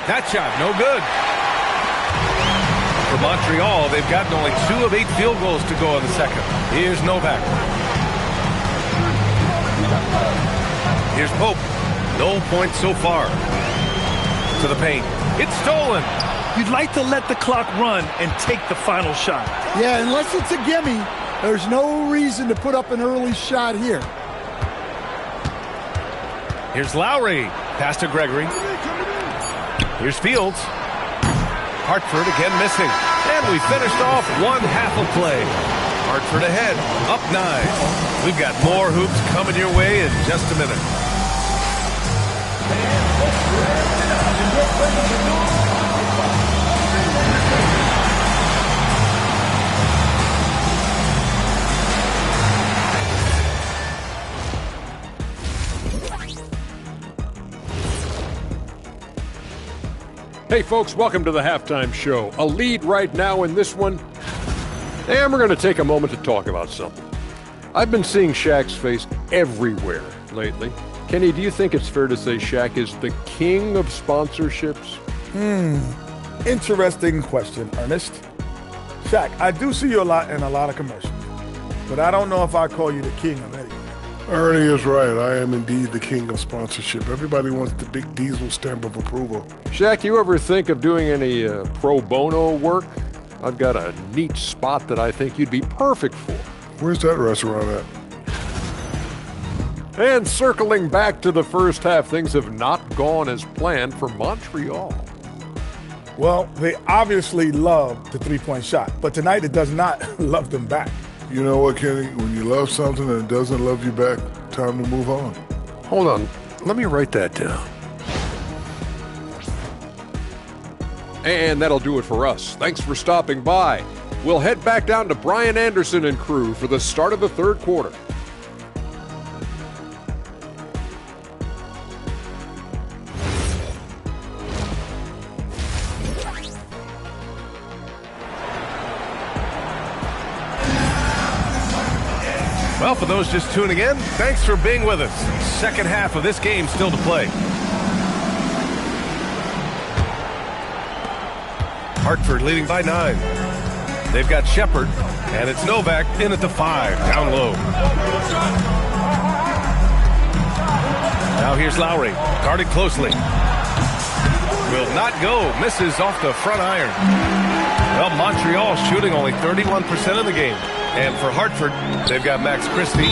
That shot, no good. For Montreal, they've gotten only 2 of 8 field goals to go in the second. Here's Novak. Here's Pope. No points so far. To the paint. It's stolen. You'd like to let the clock run and take the final shot. Yeah, unless it's a gimme, there's no reason to put up an early shot here. Here's Lowry. Pass to Gregory. Here's Fields. Hartford again missing. And we finished off one half of play. Hartford ahead, up 9. We've got more hoops coming your way in just a minute. Hey folks, welcome to the halftime show. A lead right now in this one, and we're going to take a moment to talk about something. I've been seeing Shaq's face everywhere lately. Kenny, do you think it's fair to say Shaq is the king of sponsorships? Interesting question, Ernest. Shaq, I do see you a lot in a lot of commercials, but I don't know if I call you the king of anything. Ernie is right. I am indeed the king of sponsorship. Everybody wants the big diesel stamp of approval. Shaq, you ever think of doing any pro bono work? I've got a neat spot that I think you'd be perfect for. Where's that restaurant at? And circling back to the first half, things have not gone as planned for Montreal. Well, they obviously love the three-point shot, but tonight it does not love them back. You know what, Kenny? When you love something and it doesn't love you back, time to move on. Hold on. Let me write that down. And that'll do it for us. Thanks for stopping by. We'll head back down to Brian Anderson and crew for the start of the third quarter. Well, for those just tuning in, thanks for being with us. Second half of this game still to play. Hartford leading by 9. They've got Shepard, and it's Novak in at the 5, down low. Now here's Lowry, guarded closely. Will not go, misses off the front iron. Well, Montreal shooting only 31% of the game. And for Hartford, they've got Max Christie,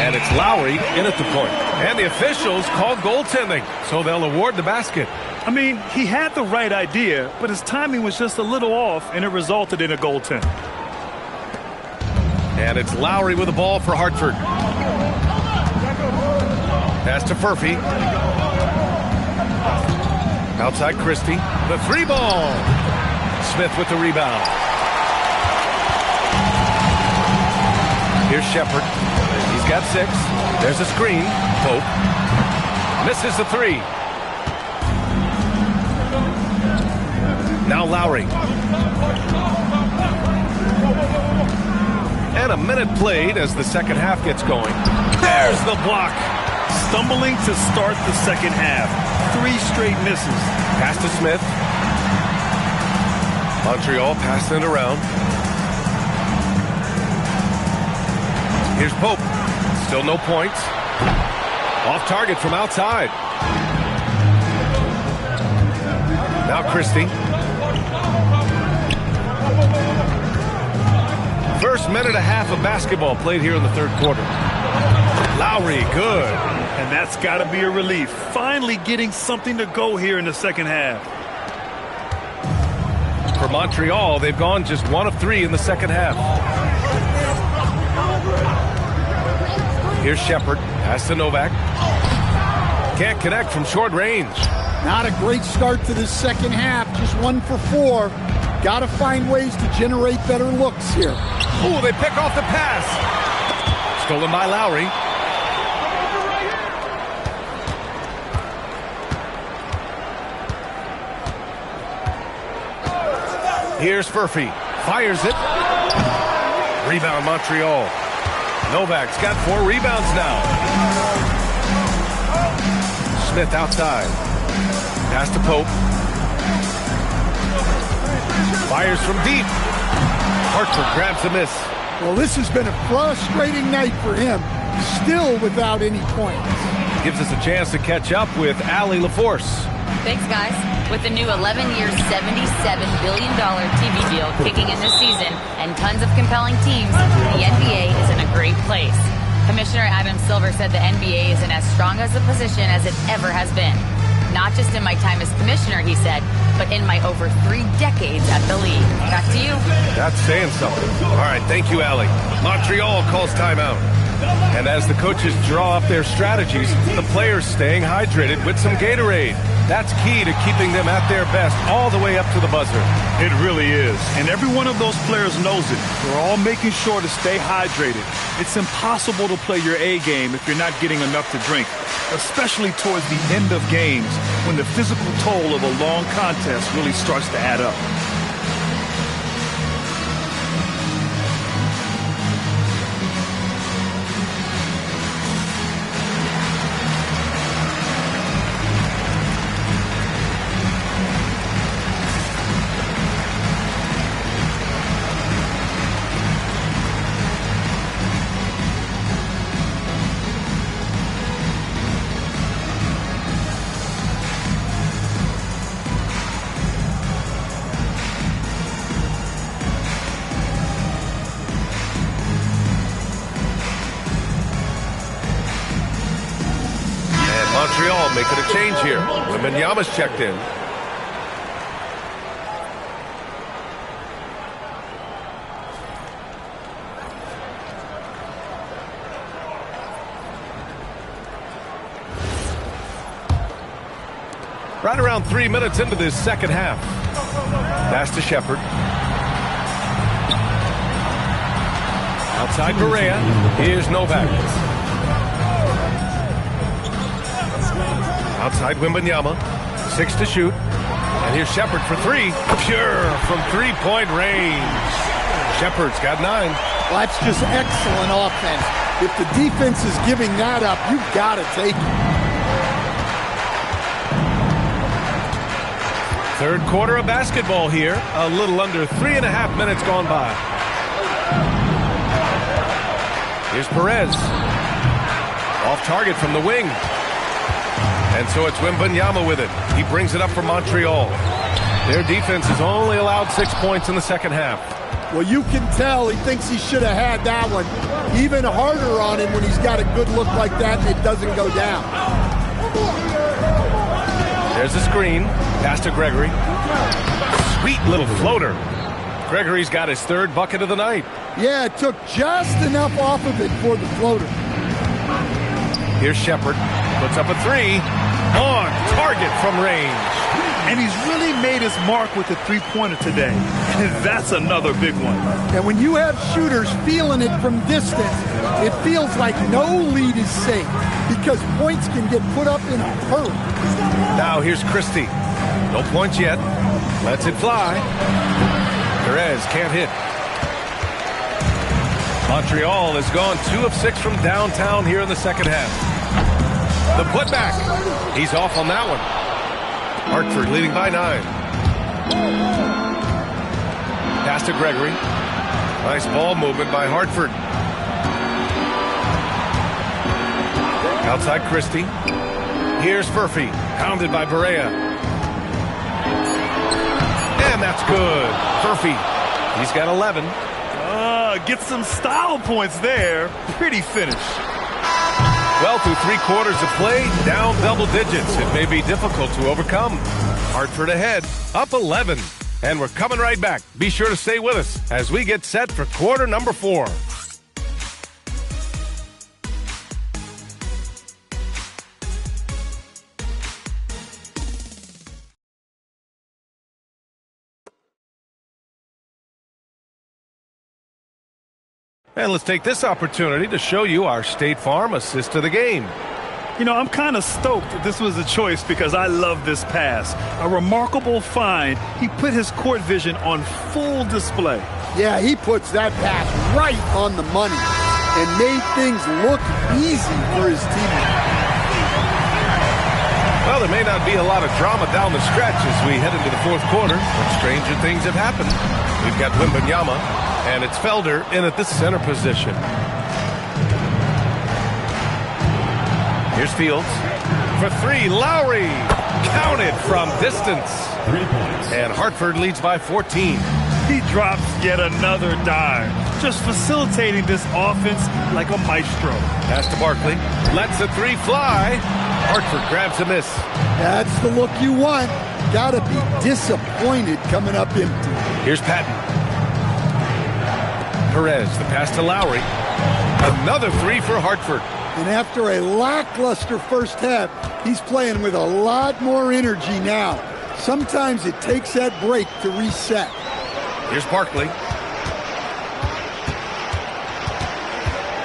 and it's Lowry in at the point. And the officials called goaltending, so they'll award the basket. I mean, he had the right idea, but his timing was just a little off, and it resulted in a goaltend. And it's Lowry with the ball for Hartford. Pass to Furphy. Outside Christie. The 3-ball. Smith with the rebound. Here's Shepard. He's got 6. There's a screen. Pope. Misses the 3. Now Lowry. And a minute played as the second half gets going. There's the block. Stumbling to start the second half. 3 straight misses. Pass to Smith. Montreal passing it around. Here's Pope. Still no points. Off target from outside. Now Christie. First minute and a half of basketball played here in the third quarter. Lowry, good. And that's got to be a relief. Finally getting something to go here in the second half. For Montreal, they've gone just 1 of 3 in the second half. Here's Shepard. Pass to Novak. Can't connect from short range. Not a great start to this second half. Just 1 for 4. Got to find ways to generate better looks here. Ooh, they pick off the pass. Stolen by Lowry. Here's Furphy. Fires it. Rebound Montreal. Novak's got 4 rebounds now. Smith outside. Pass to Pope. Fires from deep. Hartford grabs the miss. Well, this has been a frustrating night for him, still without any points. Gives us a chance to catch up with Allie LaForce. Thanks, guys. With the new 11-year, $77 billion TV deal kicking in this season and tons of compelling teams, the NBA is in a great place. Commissioner Adam Silver said the NBA is in as strong as a position as it ever has been. Not just in my time as commissioner, he said, but in my over 3 decades at the league. Back to you. That's saying something. All right, thank you, Allie. Montreal calls timeout. And as the coaches draw up their strategies, the players staying hydrated with some Gatorade. That's key to keeping them at their best all the way up to the buzzer. It really is. And every one of those players knows it. We're all making sure to stay hydrated. It's impossible to play your A game if you're not getting enough to drink, especially towards the end of games when the physical toll of a long contest really starts to add up. Montreal making a change here. Wembanyama's checked in. Right around 3 minutes into this second half. Pass to Shepard. Outside Berea. Here's Novak. Outside Wembanyama. 6 to shoot. And here's Shepard for 3. Pure from three-point range. Shepard's got 9. Well, that's just excellent offense. If the defense is giving that up, you've got to take it. Third quarter of basketball here. A little under 3.5 minutes gone by. Here's Perez. Off target from the wing. And so it's Wembanyama with it. He brings it up for Montreal. Their defense has only allowed 6 points in the second half. Well, you can tell he thinks he should have had that one. Even harder on him when he's got a good look like that and it doesn't go down. There's the screen. Pass to Gregory. Sweet little floater. Gregory's got his third bucket of the night. Yeah, it took just enough off of it for the floater. Here's Shepard. Puts up a 3. On target from range. And he's really made his mark with the three-pointer today. That's another big one. And when you have shooters feeling it from distance, it feels like no lead is safe because points can get put up in a hurry. Now here's Christie. No points yet. Lets it fly. Perez can't hit. Montreal has gone 2 of 6 from downtown here in the second half. The putback. He's off on that one. Hartford leading by 9. Pass to Gregory. Nice ball movement by Hartford. Outside Christie. Here's Furphy. Pounded by Berea. And that's good. Furphy. He's got 11. Get some style points there. Pretty finish. Well, through 3 quarters of play, down double digits. It may be difficult to overcome. Hartford ahead, up 11. And we're coming right back. Be sure to stay with us as we get set for quarter number 4. And let's take this opportunity to show you our State Farm assist to the game. You know, I'm kind of stoked that this was a choice because I love this pass. A remarkable find. He put his court vision on full display. Yeah, he puts that pass right on the money and made things look easy for his teammates. Well, there may not be a lot of drama down the stretch as we head into the fourth quarter, but stranger things have happened. We've got Wembanyama, And it's Felder in at the center position. Here's Fields. For three, Lowry. Counted from distance. 3 points. And Hartford leads by 14. He drops yet another dime, just facilitating this offense like a maestro. Pass to Barkley. Lets a three fly. Hartford grabs a miss. That's the look you want. Gotta be disappointed coming up empty. Here's Patton. Perez, the pass to Lowry. Another three for Hartford. And after a lackluster first half, he's playing with a lot more energy now. Sometimes it takes that break to reset. Here's Barkley.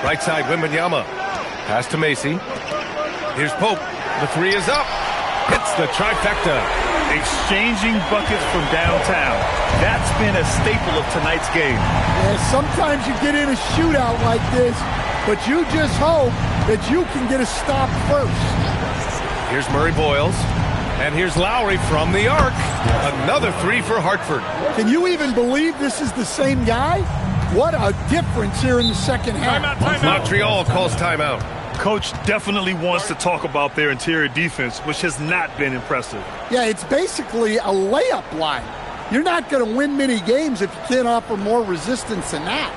Right side, Wembanyama. Pass to Macy. Here's Pope. The three is up. Hits the trifecta. Exchanging buckets from downtown. That's been a staple of tonight's game. Yeah, sometimes you get in a shootout like this, but you just hope that you can get a stop first. Here's Murray Boyles. And here's Lowry from the arc. Another three for Hartford. Can you even believe this is the same guy? What a difference here in the second half. Montreal calls timeout. Coach definitely wants to talk about their interior defense, which has not been impressive. Yeah, it's basically a layup line. You're not going to win many games if you can't offer more resistance than that.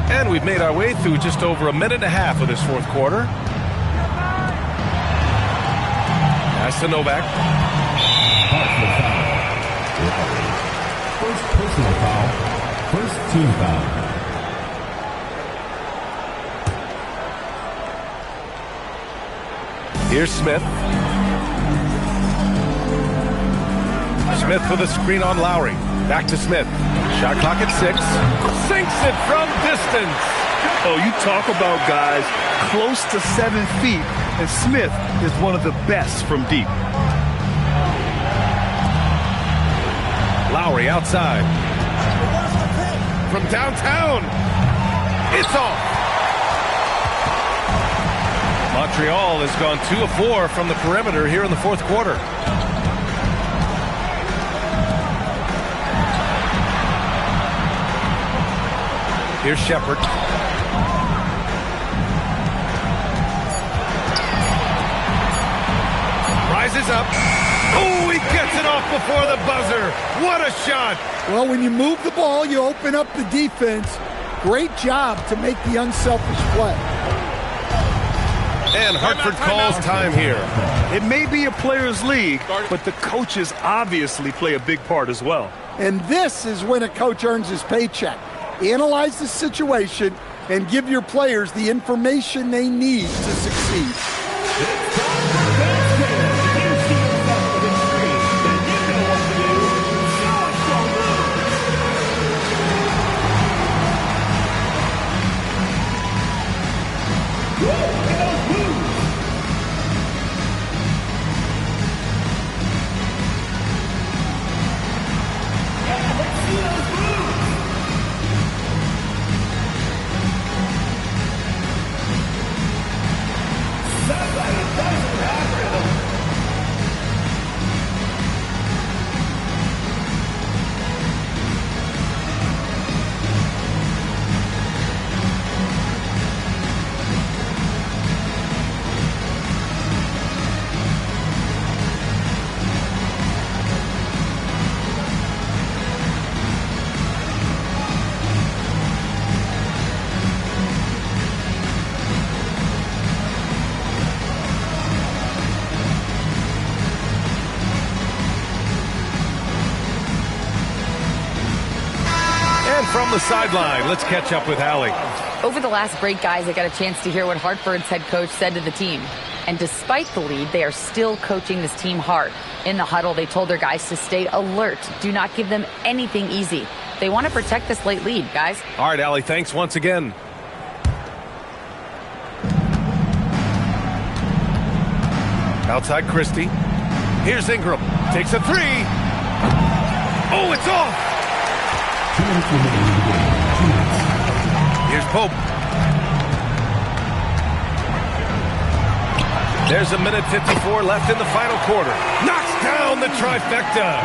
And we've made our way through just over a minute and a half of this fourth quarter. Pass to Novak. First personal foul. First team foul. Here's Smith. Smith with a screen on Lowry. Back to Smith. Shot clock at 6. Sinks it from distance. Oh, you talk about guys close to 7 feet, and Smith is one of the best from deep. Lowry outside. From downtown. It's off. Montreal has gone 2 of 4 from the perimeter here in the fourth quarter. Here's Shepard. Rises up. Oh, he gets it off before the buzzer. What a shot. Well, when you move the ball, you open up the defense. Great job to make the unselfish play. And Hartford calls time here. It may be a players' league, but the coaches obviously play a big part as well. And this is when a coach earns his paycheck. Analyze the situation and give your players the information they need to succeed. And from the sideline, let's catch up with Allie. Over the last break, guys, I got a chance to hear what Hartford's head coach said to the team. And despite the lead, they are still coaching this team hard. In the huddle, they told their guys to stay alert. Do not give them anything easy. They want to protect this late lead, guys. All right, Allie, thanks once again. Outside Christie. Here's Ingram. Takes a three. Oh, it's off. Here's Pope. There's a minute 54 left in the final quarter. Knocks down the trifecta.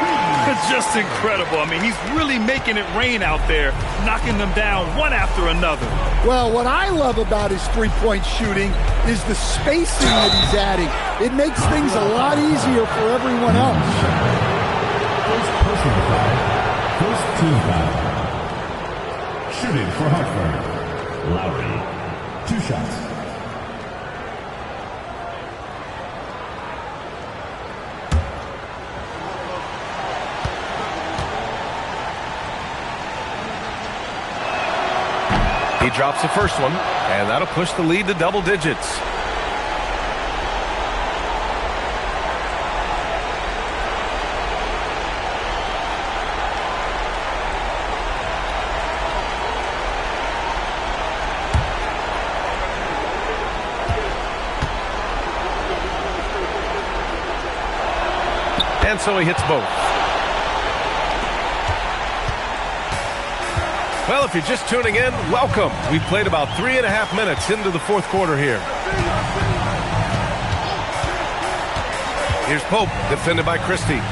Just incredible. I mean, he's really making it rain out there, knocking them down one after another. Well, what I love about his three-point shooting is the spacing that he's adding. It makes things a lot easier for everyone else. First personal foul. First team foul. Shooting for Hartford. Lowry. 2 shots. He drops the first one, and that'll push the lead to double digits. And so he hits both. Well, if you're just tuning in, welcome. We've played about 3.5 minutes into the fourth quarter here. Here's Pope, defended by Christie.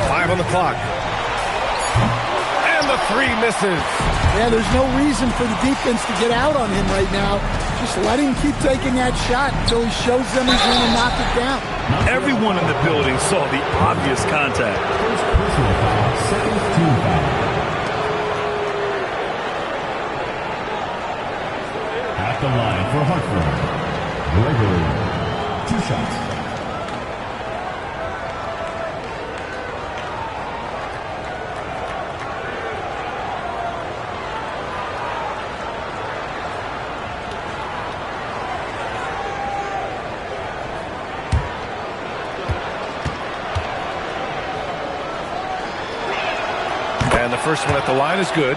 5 on the clock. And the three misses. Yeah, there's no reason for the defense to get out on him right now. Just let him keep taking that shot until he shows them he's going to knock it down. Everyone in the building saw the obvious contact. First personal foul. Second team foul. At the line for Hartford. Gregory. 2 shots. And the first one at the line is good.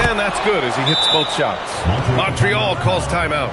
And that's good as he hits both shots. Montreal calls timeout.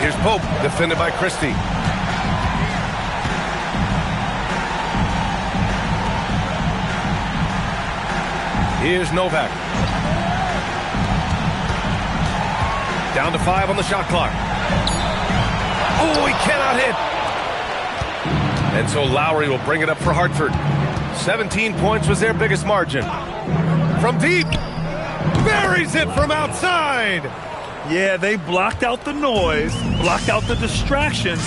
Here's Pope, defended by Christie. Here's Novak. Down to 5 on the shot clock. Oh, he cannot hit. And so Lowry will bring it up for Hartford. 17 points was their biggest margin. From deep. Buries it from outside. Yeah, they blocked out the noise, blocked out the distractions,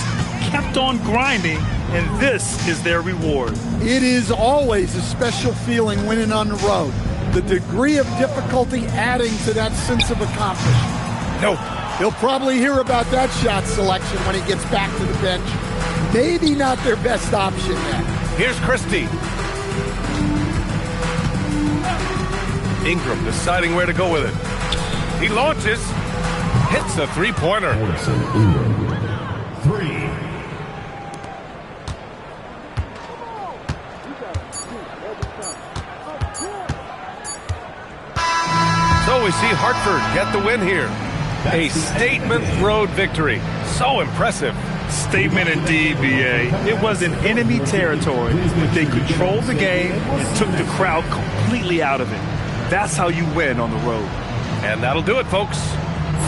kept on grinding, and this is their reward. It is always a special feeling winning on the road. The degree of difficulty adding to that sense of accomplishment. No. He'll probably hear about that shot selection when he gets back to the bench. Maybe not their best option yet. Here's Christie. Ingram deciding where to go with it. He launches. Hits the three-pointer. Three. So we see Hartford get the win here. A statement road victory. So impressive. Statement indeed, BA. It was in enemy territory, but they controlled the game and took the crowd completely out of it. That's how you win on the road. And that'll do it, folks.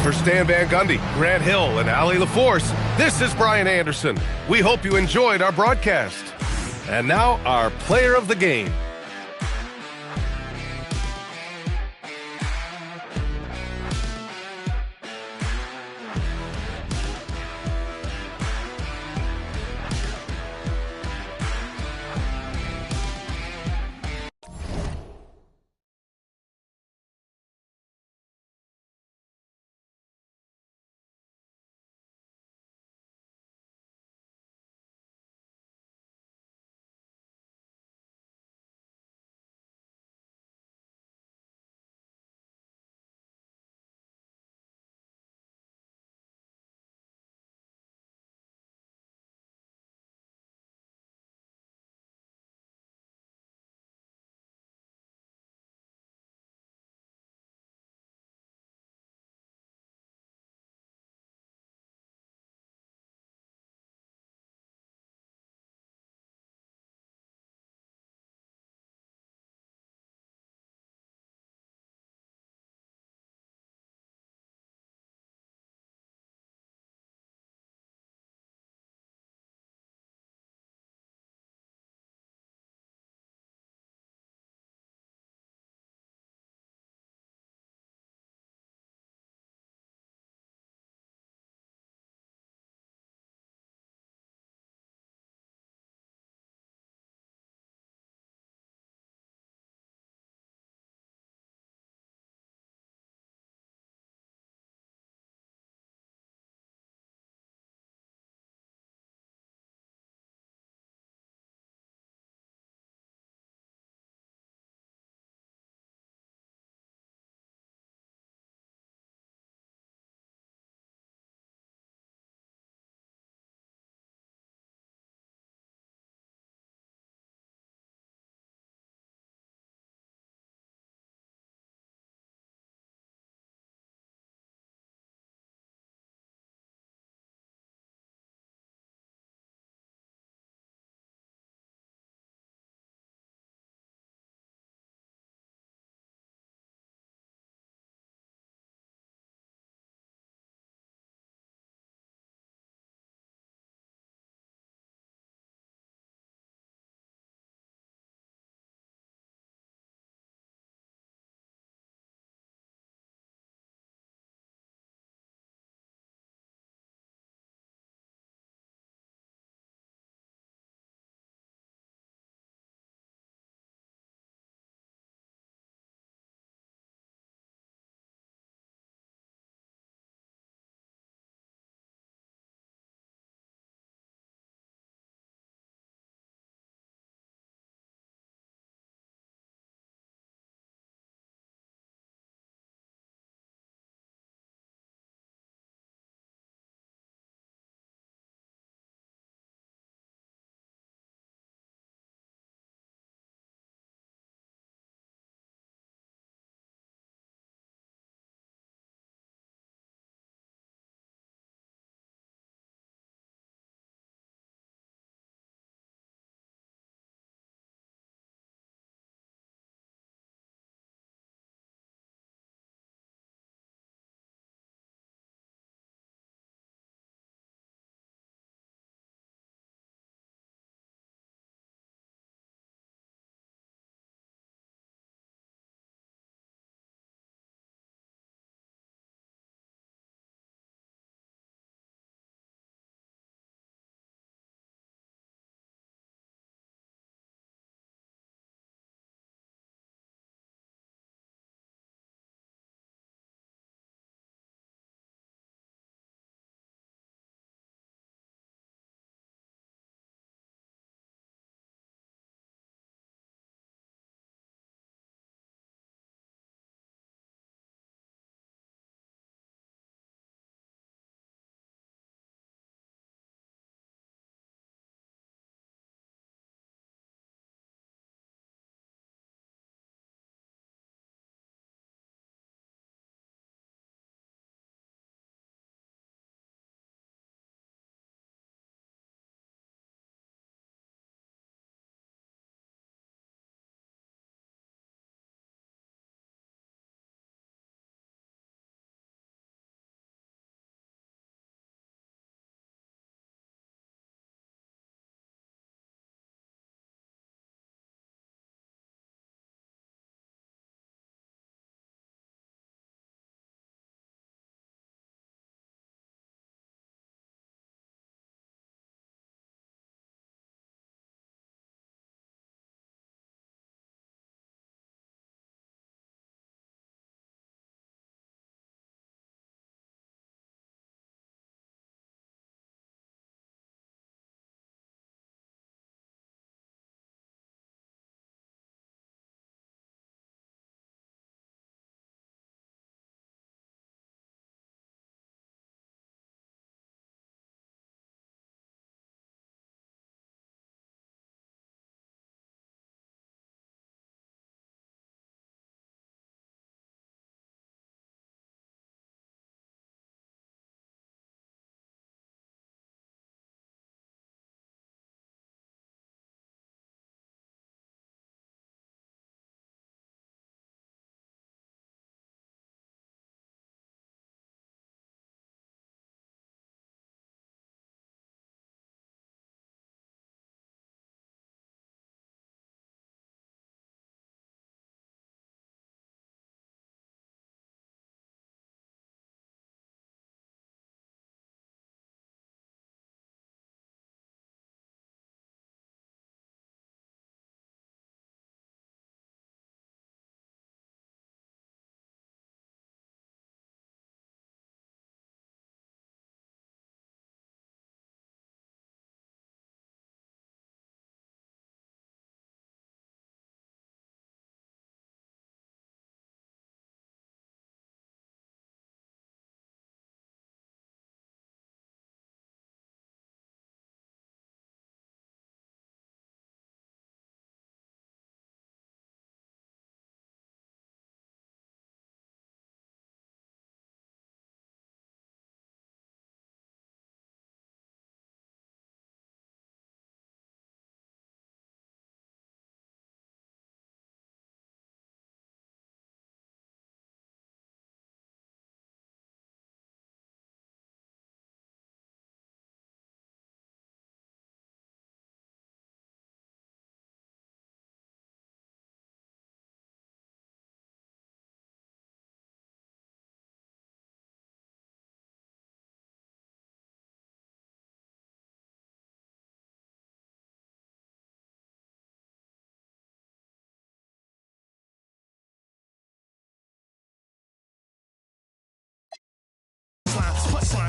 For Stan Van Gundy, Grant Hill, and Allie LaForce, this is Brian Anderson. We hope you enjoyed our broadcast. And now, our player of the game.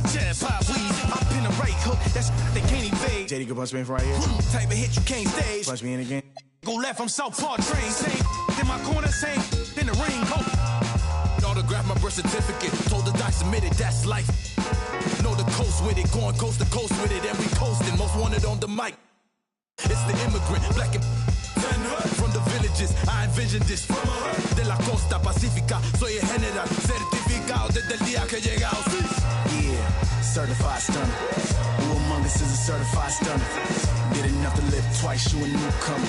my chest, pop weed. I pin a right hook, that's they can't evade. JD can punch me in from right here. Type of hit you can't stage. Punch me in again. Go left, I'm Southpaw train. Same in my corner, same in the ring. Go. Autograph my birth certificate. Told the doc submitted, that's life. Know the coast with it, going coast to coast with it, and we coasting. Most wanted on the mic. It's the immigrant, black and from the villages. I envisioned this. De la costa pacífica, soy el general certificado desde el día que llegamos. Yeah, certified stunner. Who among us is a certified stunner? Did enough to live twice, you a newcomer.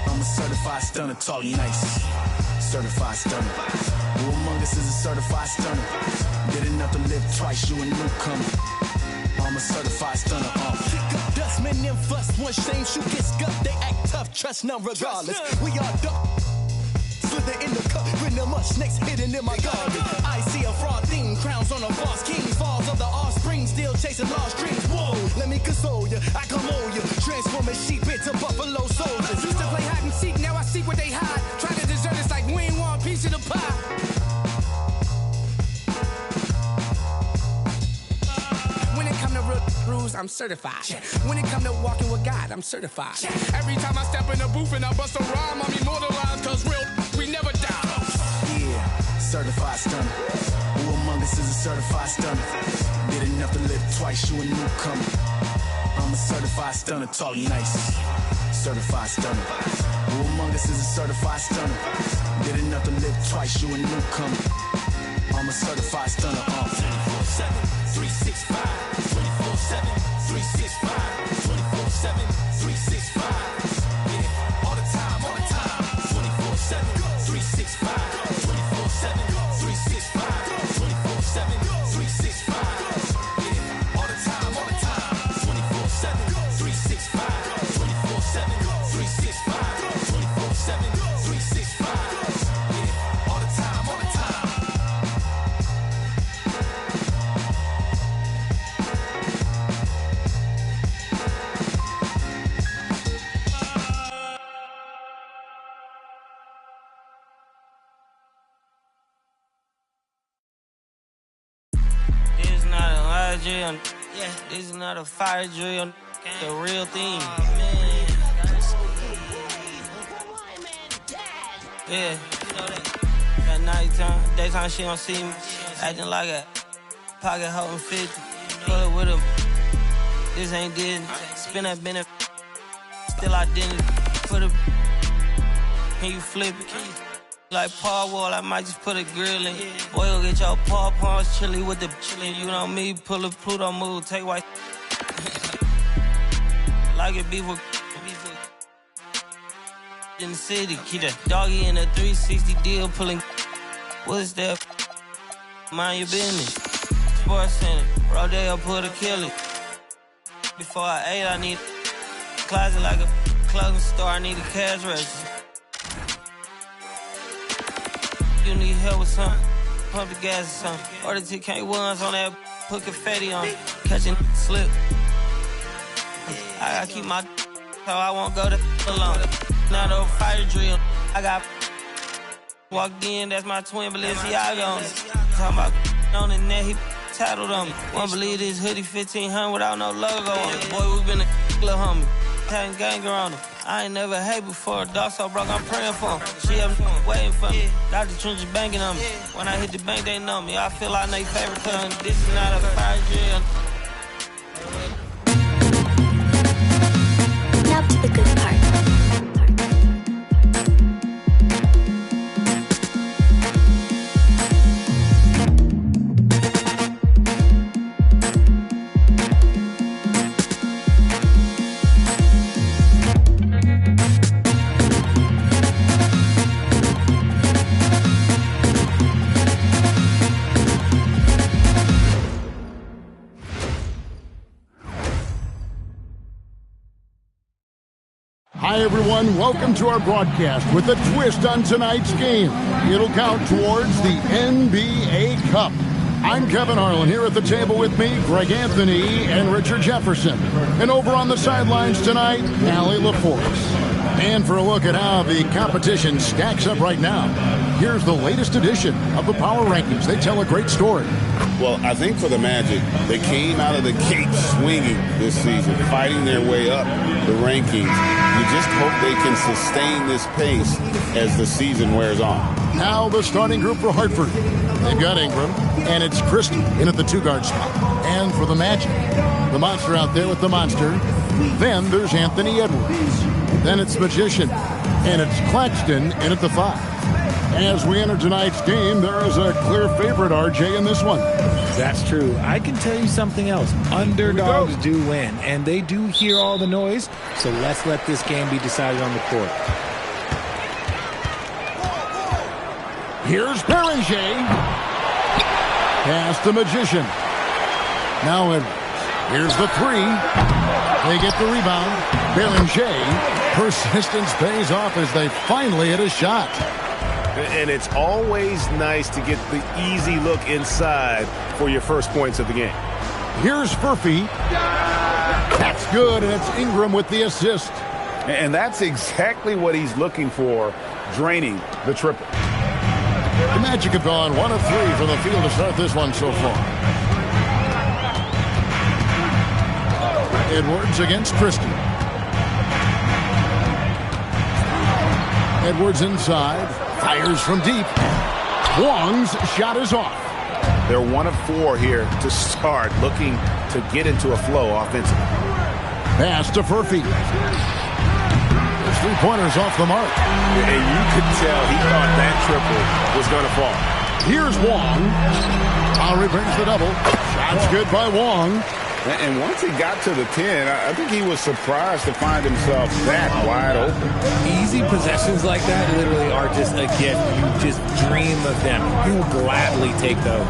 I'm a certified stunner, talk nice. Certified stunner. Who among us is a certified stunner? Did enough to live twice, you a newcomer. I'm a certified stunner. Dustmen and fuss, one shame, shoot get scuffed. They act tough, trust none regardless. We are duck. Slither in the cup, with the much snakes hidden in my garden. I see a fraud theme, crowns on a false king. Falls of the offspring, still chasing lost dreams. Whoa, let me console you, I come on you. Transforming sheep into buffalo soldiers. Used to play hide and seek, now I seek what they hide. Try to desert us like we ain't want a piece of the pie. When it come to real rules, I'm certified. When it come to walking with God, I'm certified. Every time I step in the booth and I bust a rhyme, I'm immortalized, cause real, we never die. Yeah, certified stunner. Who among us is a certified stunner? Did enough to live twice, you a newcomer. I'm a certified stunner, talk nice. Certified stunner. Who among us is a certified stunner? Did enough to live twice, you a newcomer. I'm a certified stunner. 24/7, 365. 24/7, 365. 24/7, 365. Yeah, all the time, 24/7, 365. 24/7, 365. 24/7, 365. Yeah, all the time, 24/7, 365. 24/7, 365. 24/7, 365. Yeah, all the time, drill. Yeah, this is not a fire drill. The real thing. Yeah, you know that. At nighttime, daytime she don't see me. Acting like a pocket holding 50. Pull it with him. This ain't Disney. Spin that benefit. Still identity. Put a. Can you flip it? Like Paul Wall, I might just put a grill in. Boy, go get your paw paws chili with the chili. You know me, pull a Pluto move, take white. Like it beef with in the city. Keep that doggy in a 360 deal, pulling. What's that? Mind your business. Sports Center, Rodeo, put a kill it. Before I ate, I need a closet like a clothing store. I need a cash register. You need help with something, pump the gas or something. Order TK1s on that, put confetti on it. Catching slip. I gotta keep my so I won't go to alone. Now the fire drill, I got walked in, that's my twin Balenciaga on it. Talking about on the net, he tattled on me. Won't believe this hoodie 1500 without no logo on it. Boy, we been a little homie, having ganger on him. I ain't never hate before, a dog so broke, I'm praying for him. She up waiting for me, Dr. Trench is banking on me. When I hit the bank, they know me. I feel like they favorite cousin. This is not a fire drill. Now to the good part. Hi, everyone. Welcome to our broadcast with a twist on tonight's game. It'll count towards the NBA Cup. I'm Kevin Harlan, here at the table with me, Greg Anthony and Richard Jefferson. And over on the sidelines tonight, Allie LaForce. And for a look at how the competition stacks up right now, Here's the latest edition of the Power Rankings. They tell a great story. Well, I think for the Magic, they came out of the gate swinging this season, fighting their way up the rankings. You just hope they can sustain this pace as the season wears on. Now the starting group for Hartford. They've got Ingram, and it's Christie in at the 2-guard spot. And for the Magic, the Monster out there with the Monster. Then there's Anthony Edwards. Then it's Magician, and it's Claxton in at the 5. As we enter tonight's game, there is a clear favorite, RJ, in this one. That's true. I can tell you something else. Underdogs do win, and they do hear all the noise, so let's let this game be decided on the court. Here's Beringer. Pass the Magician. Now here's the 3. They get the rebound. Beringer. Persistence pays off as they finally hit a shot. And it's always nice to get the easy look inside for your first points of the game. Here's Furphy. That's good, and it's Ingram with the assist. And that's exactly what he's looking for, draining the triple. The Magic have gone 1 of 3 from the field to start this one so far. Edwards against Christie. Edwards inside. Fires from deep. Wong's shot is off. They're 1 of 4 here to start, looking to get into a flow offensively. Pass to Furphy. There's 3-pointers off the mark. And you could tell he thought that triple was going to fall. Here's Wong. Lowry brings the double. Shot's good by Wong. And once he got to the 10, I think he was surprised to find himself that wide open. Easy possessions like that literally are just a gift. You just dream of them. You'll gladly take those.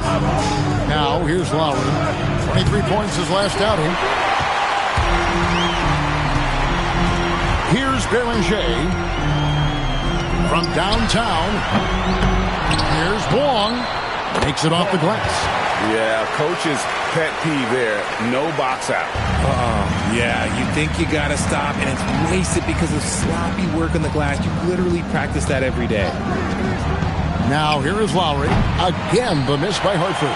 Now, here's Lowry. 23 points his last outing. Here's Beringer. From downtown. Here's Wong. Makes it off the glass. Yeah, coach's pet peeve there. No box out. Yeah, you think you got to stop, and it's wasted because of sloppy work on the glass. You literally practice that every day. Now, here is Lowry. Again, the miss by Hartford.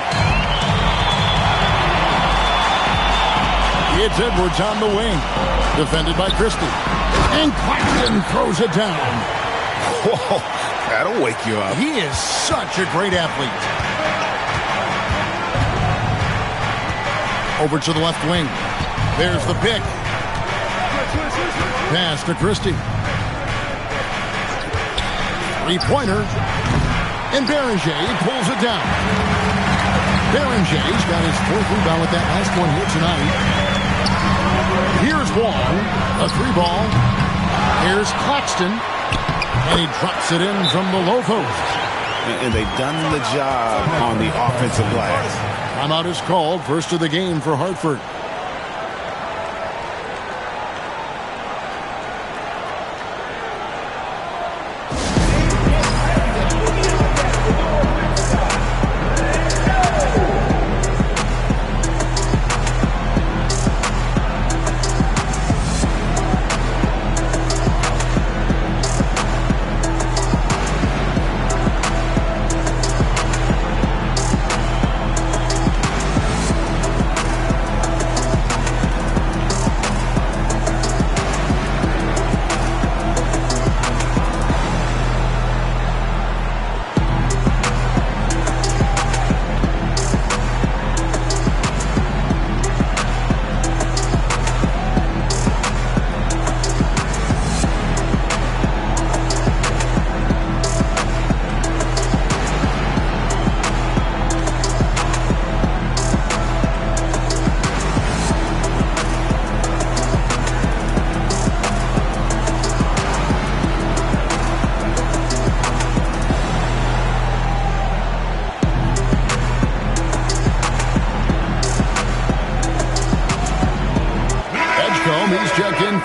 It's Edwards on the wing. Defended by Christie. And Claxton throws it down. Whoa, that'll wake you up. He is such a great athlete. Over to the left wing. There's the pick. Pass to Christie. 3-pointer. And Beringer pulls it down. Berenger's got his 4th rebound with that last one here tonight. Here's Wong. A 3-ball. Here's Claxton. And he drops it in from the low post. And they've done the job on the offensive glass. Timeout is called. First of the game for Hartford.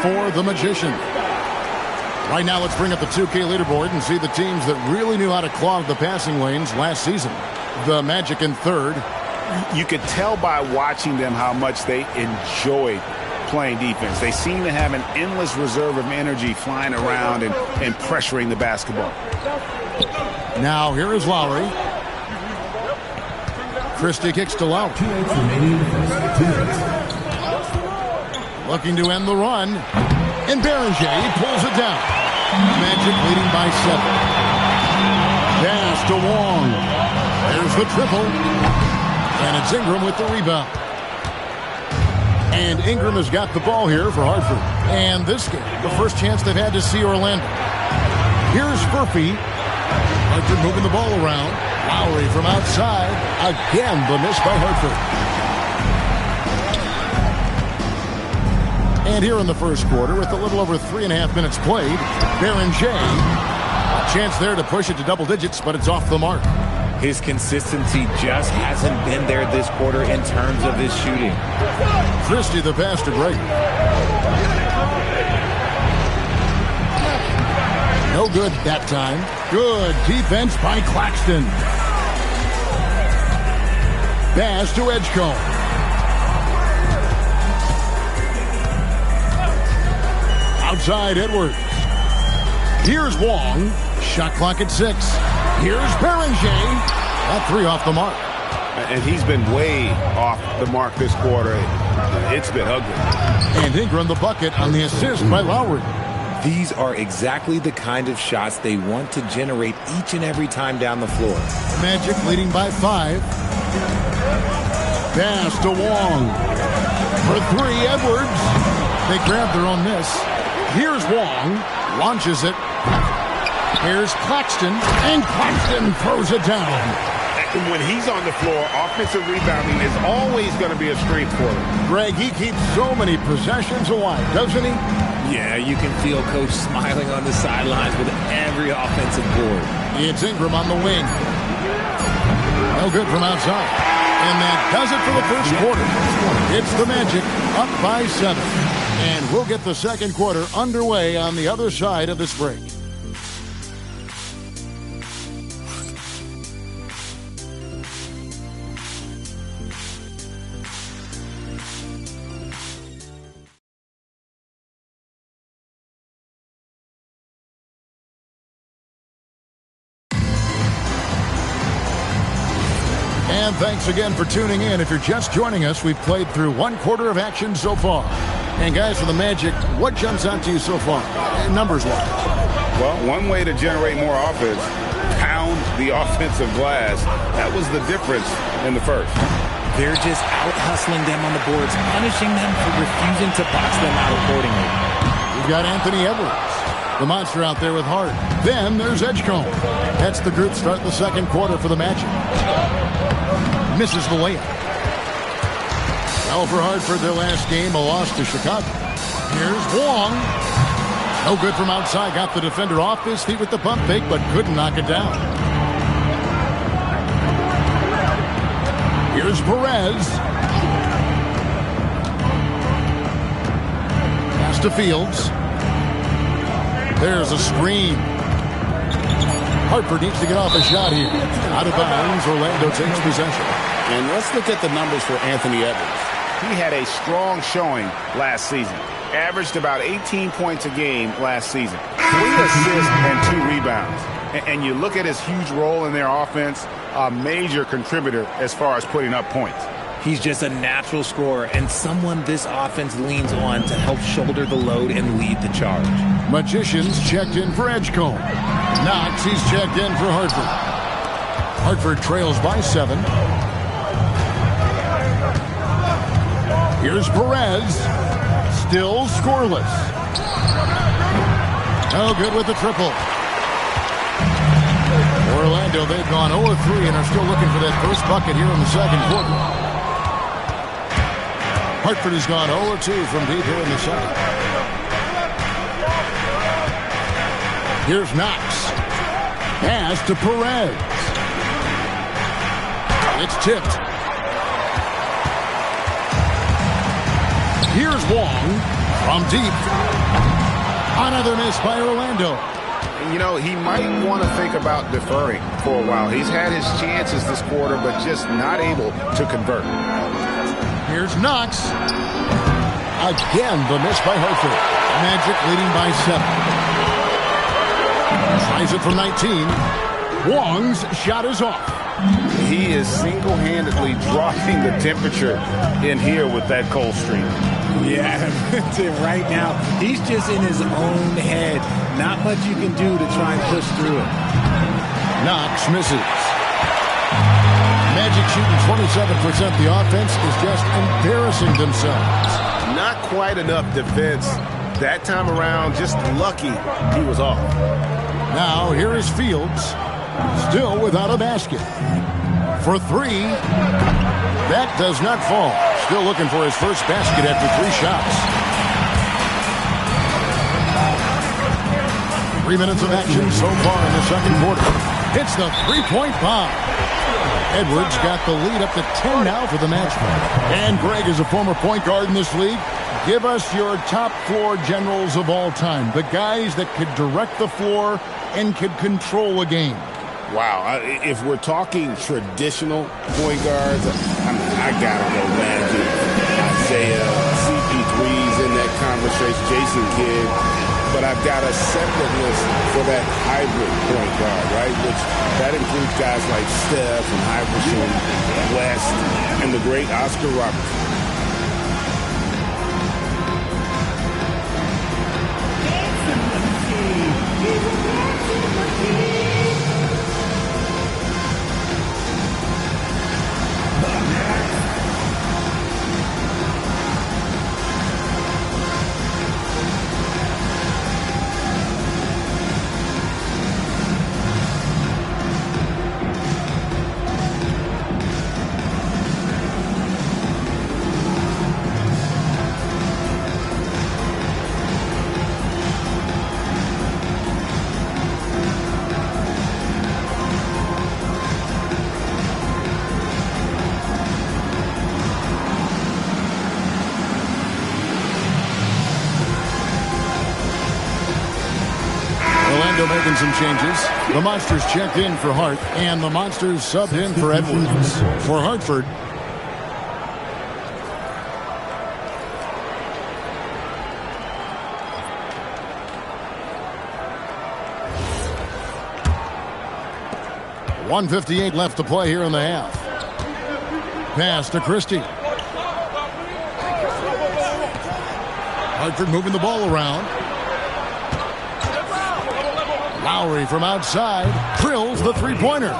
For the Magician. Right now, let's bring up the 2K leaderboard and see the teams that really knew how to clog the passing lanes last season. The Magic in 3rd. You could tell by watching them how much they enjoyed playing defense. They seem to have an endless reserve of energy flying around and pressuring the basketball. Now here is Lowry. Christie kicks to Lowry. Looking to end the run. And Beringer pulls it down. Magic leading by 7. Pass to Wong. There's the triple. And it's Ingram with the rebound. And Ingram has got the ball here for Hartford. And this game, the first chance they've had to see Orlando. Here's Furphy. Hartford moving the ball around. Lowry from outside. Again, the miss by Hartford. And here in the first quarter, with a little over 3.5 minutes played, Beringer, a chance there to push it to double digits, but it's off the mark. His consistency just hasn't been there this quarter in terms of his shooting. Christie the pass to Gray. No good that time. Good defense by Claxton. Pass to Edgecombe. Outside Edwards. Here's Wong. Shot clock at 6. Here's Beringer. That 3 off the mark. And he's been way off the mark this quarter. It's been ugly. And Ingram the bucket on the assist by Lowry. These are exactly the kind of shots they want to generate each and every time down the floor. Magic leading by 5. Pass to Wong. For 3, Edwards. They grab their own miss. Here's Wong. Launches it. Here's Claxton. And Claxton throws it down. When he's on the floor, offensive rebounding is always going to be a strength for him. Greg, he keeps so many possessions alive, doesn't he? Yeah, you can feel Coach smiling on the sidelines with every offensive board. It's Ingram on the wing. No good from outside. And that does it for the first quarter. It's the Magic up by 7. And we'll get the second quarter underway on the other side of this break. And thanks again for tuning in. If you're just joining us, we've played through 1 quarter of action so far. And guys, for the Magic, what jumps out to you so far, numbers-wise? Well, one way to generate more offense, pound the offensive glass. That was the difference in the first. They're just out-hustling them on the boards, punishing them for refusing to box them out accordingly. We've got Anthony Edwards, the monster out there with Hart. Then there's Edgecombe. That's the group starting the second quarter for the Magic. Misses the layup. Well, for Hartford, their last game, a loss to Chicago. Here's Wong. No good from outside. Got the defender off his feet with the pump fake, but couldn't knock it down. Here's Perez. Pass to Fields. There's a screen. Hartford needs to get off a shot here. Out of bounds, Orlando takes possession. And let's look at the numbers for Anthony Edwards. He had a strong showing last season. Averaged about 18 points a game last season. 3 assists and 2 rebounds. And you look at his huge role in their offense, a major contributor as far as putting up points. He's just a natural scorer and someone this offense leans on to help shoulder the load and lead the charge. Magicians checked in for Edgecombe. Knox, he's checked in for Hartford. Hartford trails by 7. Here's Perez. Still scoreless. No good with the triple. Orlando, they've gone 0-3 and are still looking for that first bucket here in the second quarter. Hartford has gone 0-2 from deep here in the second. Here's Knox. Pass to Perez. It's tipped. Here's Wong from deep. Another miss by Orlando. You know, he might want to think about deferring for a while. He's had his chances this quarter, but just not able to convert. Here's Knox. Again, the miss by Hartford. Magic leading by 7. Tries it from 19. Wong's shot is off. He is single-handedly dropping the temperature in here with that cold stream. Yeah, right now, he's just in his own head. Not much you can do to try and push through it. Knox misses. Magic shooting 27%. The offense is just embarrassing themselves. Not quite enough defense. That time around, just lucky he was off. Now, here is Fields. Still without a basket. For 3. That does not fall. Still looking for his first basket after 3 shots. 3 minutes of action so far in the second quarter. Hits the three-point bomb. Edwards got the lead up to 10 now for the match. And Greg is a former point guard in this league. Give us your top floor generals of all time. The guys that could direct the floor and could control a game. Wow, if we're talking traditional point guards, I gotta go Magic. Isaiah, CP3's in that conversation, Jason Kidd. But I've got a separate list for that hybrid point guard, right? Which that includes guys like Steph and Iverson, West, and the great Oscar Robertson. Making some changes. The Monsters checked in for Hart, and the Monsters subbed in for Edwards. For Hartford, .158 left to play here in the half. Pass to Christie. Hartford moving the ball around. Lowry from outside drills the three-pointer.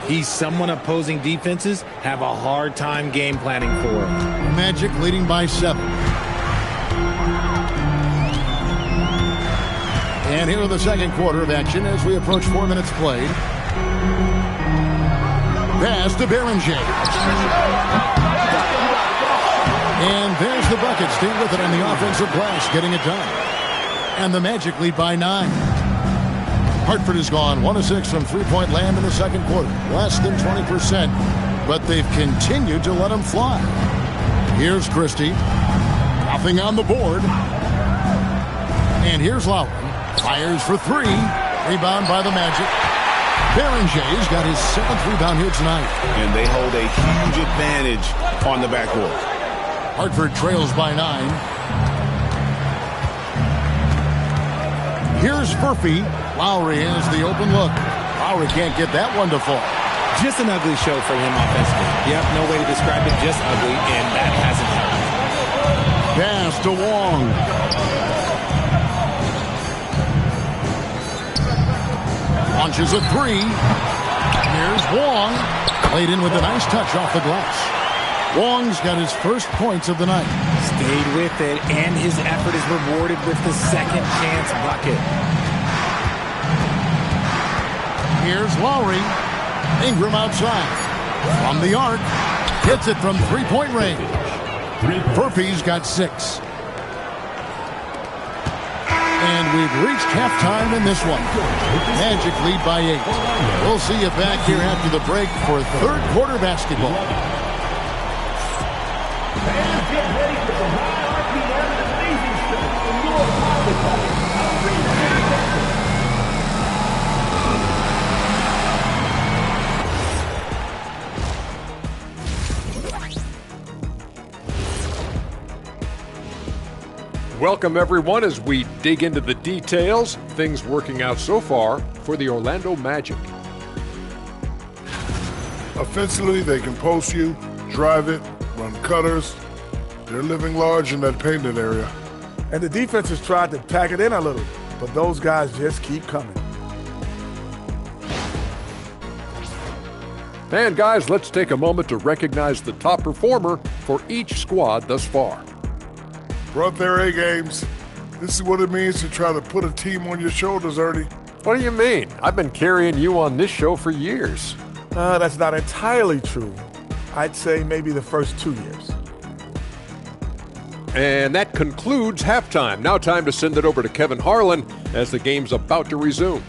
He's someone opposing defenses have a hard time game planning for. Magic leading by 7. And here in the second quarter of action as we approach 4 minutes played. Pass to Berenger. And there's the bucket. Stay with it on the offensive glass, getting it done. And the Magic lead by 9. Hartford has gone 1 of 6 from three-point land in the second quarter. Less than 20%, but they've continued to let them fly. Here's Christie. Nothing on the board. And here's Lowry. Fires for 3. Rebound by the Magic. Berenger's got his 7th rebound here tonight. And they hold a huge advantage on the backcourt. Hartford trails by 9. Here's Furphy. Lowry has the open look. Lowry can't get that one to fall. Just an ugly show for him offensively. Yep, no way to describe it, just ugly, and that hasn't helped. Pass to Wong. Launches a 3. Here's Wong. Played in with a nice touch off the glass. Wong's got his first points of the night. Stayed with it, and his effort is rewarded with the second chance bucket. Here's Lowry. Ingram outside. From the arc. Hits it from three-point range. Furphy's got 6. And we've reached halftime in this one. Magic lead by 8. We'll see you back here after the break for third quarter basketball. Fans, get ready for some high RPM and amazing stuff from your power party. Welcome, everyone, as we dig into the details. Things working out so far for the Orlando Magic. Offensively, they can post you, drive it, run cutters. They're living large in that painted area. And the defense has tried to pack it in a little, but those guys just keep coming. And guys, let's take a moment to recognize the top performer for each squad thus far. Brought their A games. This is what it means to try to put a team on your shoulders, Ernie. What do you mean? I've been carrying you on this show for years. That's not entirely true. I'd say maybe the first 2 years. And that concludes halftime. Now time to send it over to Kevin Harlan as the game's about to resume.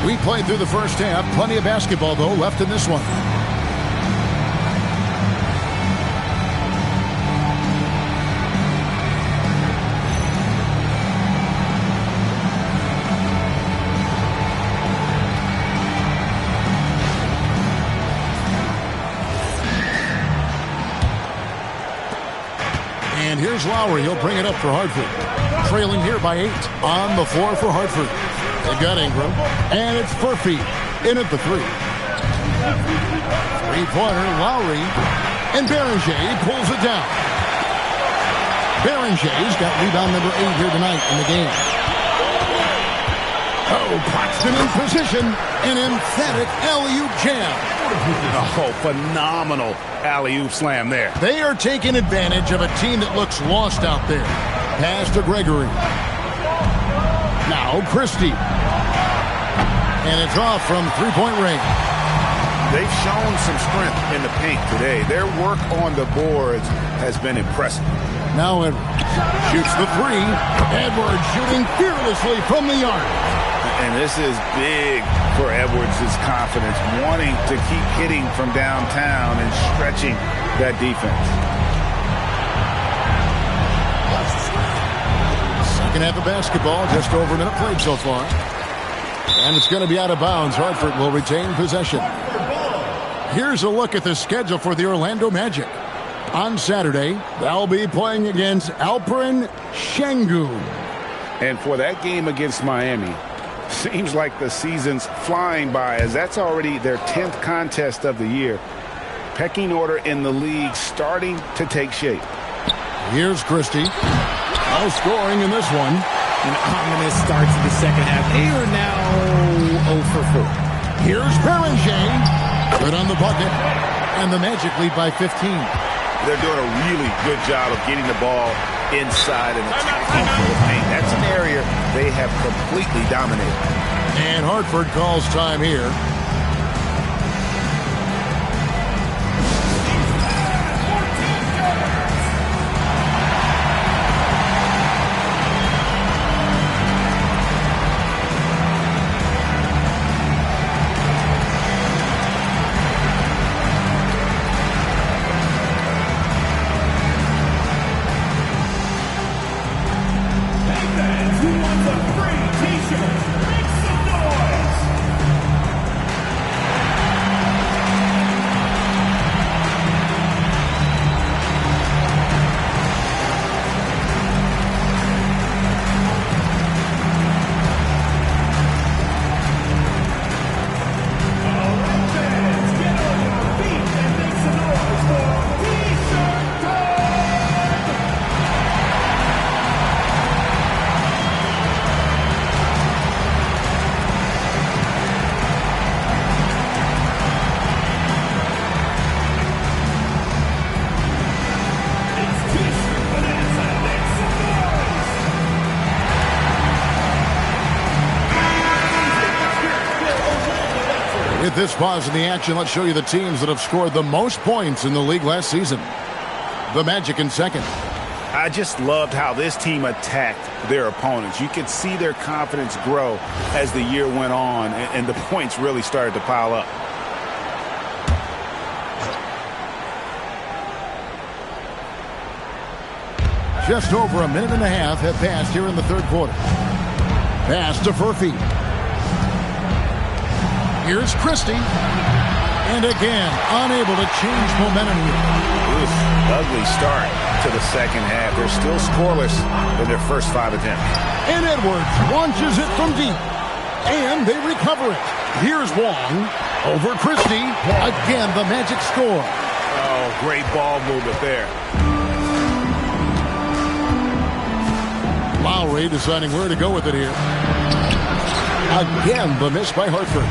We played through the first half. Plenty of basketball, though, left in this one. And here's Lowry. He'll bring it up for Hartford. Trailing here by 8 on the floor for Hartford. They've got Ingram, and it's Furphy in at the 3. Three-pointer, Lowry, and Beringer pulls it down. Berenger's got rebound number 8 here tonight in the game. Oh, Claxton in position, an emphatic alley-oop jam. Oh, phenomenal alley-oop slam there. They are taking advantage of a team that looks lost out there. Pass to Gregory. Now Christie. And it's off from three-point range. They've shown some strength in the paint today. Their work on the boards has been impressive. Now Edwards shoots the 3. Edwards shooting fearlessly from the arc. And this is big for Edwards' confidence, wanting to keep hitting from downtown and stretching that defense. Second half of basketball, just over a minute played so far. And it's going to be out of bounds. Hartford will retain possession. Here's a look at the schedule for the Orlando Magic. On Saturday, they'll be playing against Alperen Şengün. And for that game against Miami, seems like the season's flying by, as that's already their 10th contest of the year. Pecking order in the league starting to take shape. Here's Christie. No scoring in this one. An ominous start to the second half. They are now 0 for 4. Here's Beringer. Good on the bucket. And the Magic lead by 15. They're doing a really good job of getting the ball inside and attacking for the paint. That's an area they have completely dominated. And Hartford calls time here. With this pause in the action, let's show you the teams that have scored the most points in the league last season. The Magic in second. I just loved how this team attacked their opponents. You could see their confidence grow as the year went on, and the points really started to pile up. Just over a minute and a half have passed here in the third quarter. Pass to Furphy. Here's Christie. And again, unable to change momentum here. Ugly start to the second half. They're still scoreless in their first 5 attempts. And Edwards launches it from deep. And they recover it. Here's Wong over Christie. Again, the Magic score. Oh, great ball movement there. Lowry deciding where to go with it here. Again, the miss by Hartford.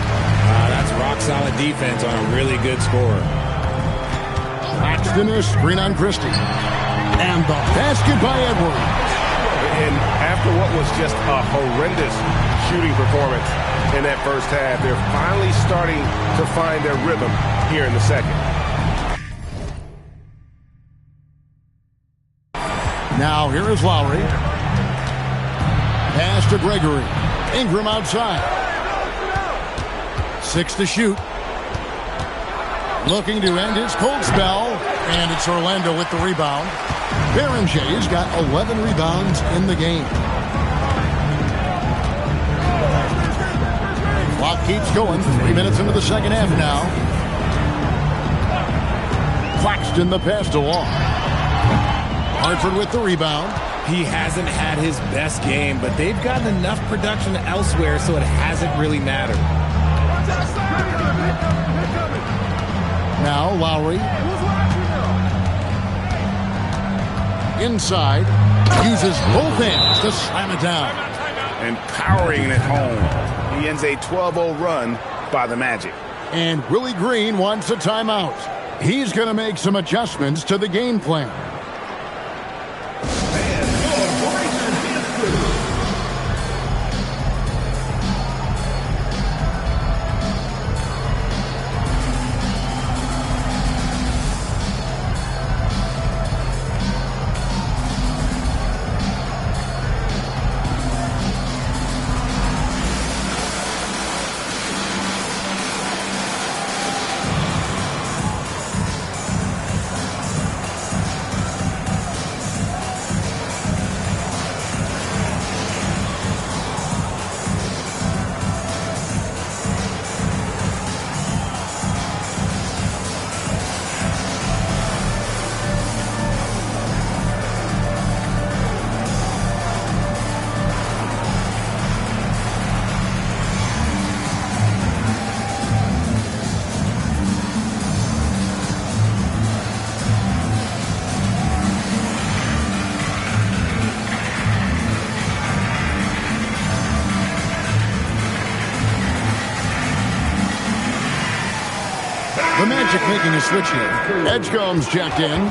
That's rock-solid defense on a really good score. Claxton is screen on Christie. And the basket by Edwards. And after what was just a horrendous shooting performance in that first half, they're finally starting to find their rhythm here in the second. Now here is Lowry. Pass to Gregory. Ingram outside. 6 to shoot. Looking to end his cold spell. And it's Orlando with the rebound. Berenger's got 11 rebounds in the game. Clock keeps going. 3 minutes into the second half now. Claxton the pass to Wong. Hartford with the rebound. He hasn't had his best game, but they've gotten enough production elsewhere so it hasn't really mattered. Now Lowry. Inside. Uses both hands to slam it down. And powering it home. He ends a 12-0 run by the Magic. And Willie Green wants a timeout. He's going to make some adjustments to the game plan. The Magic making a switch here. Edgecombe's checked in.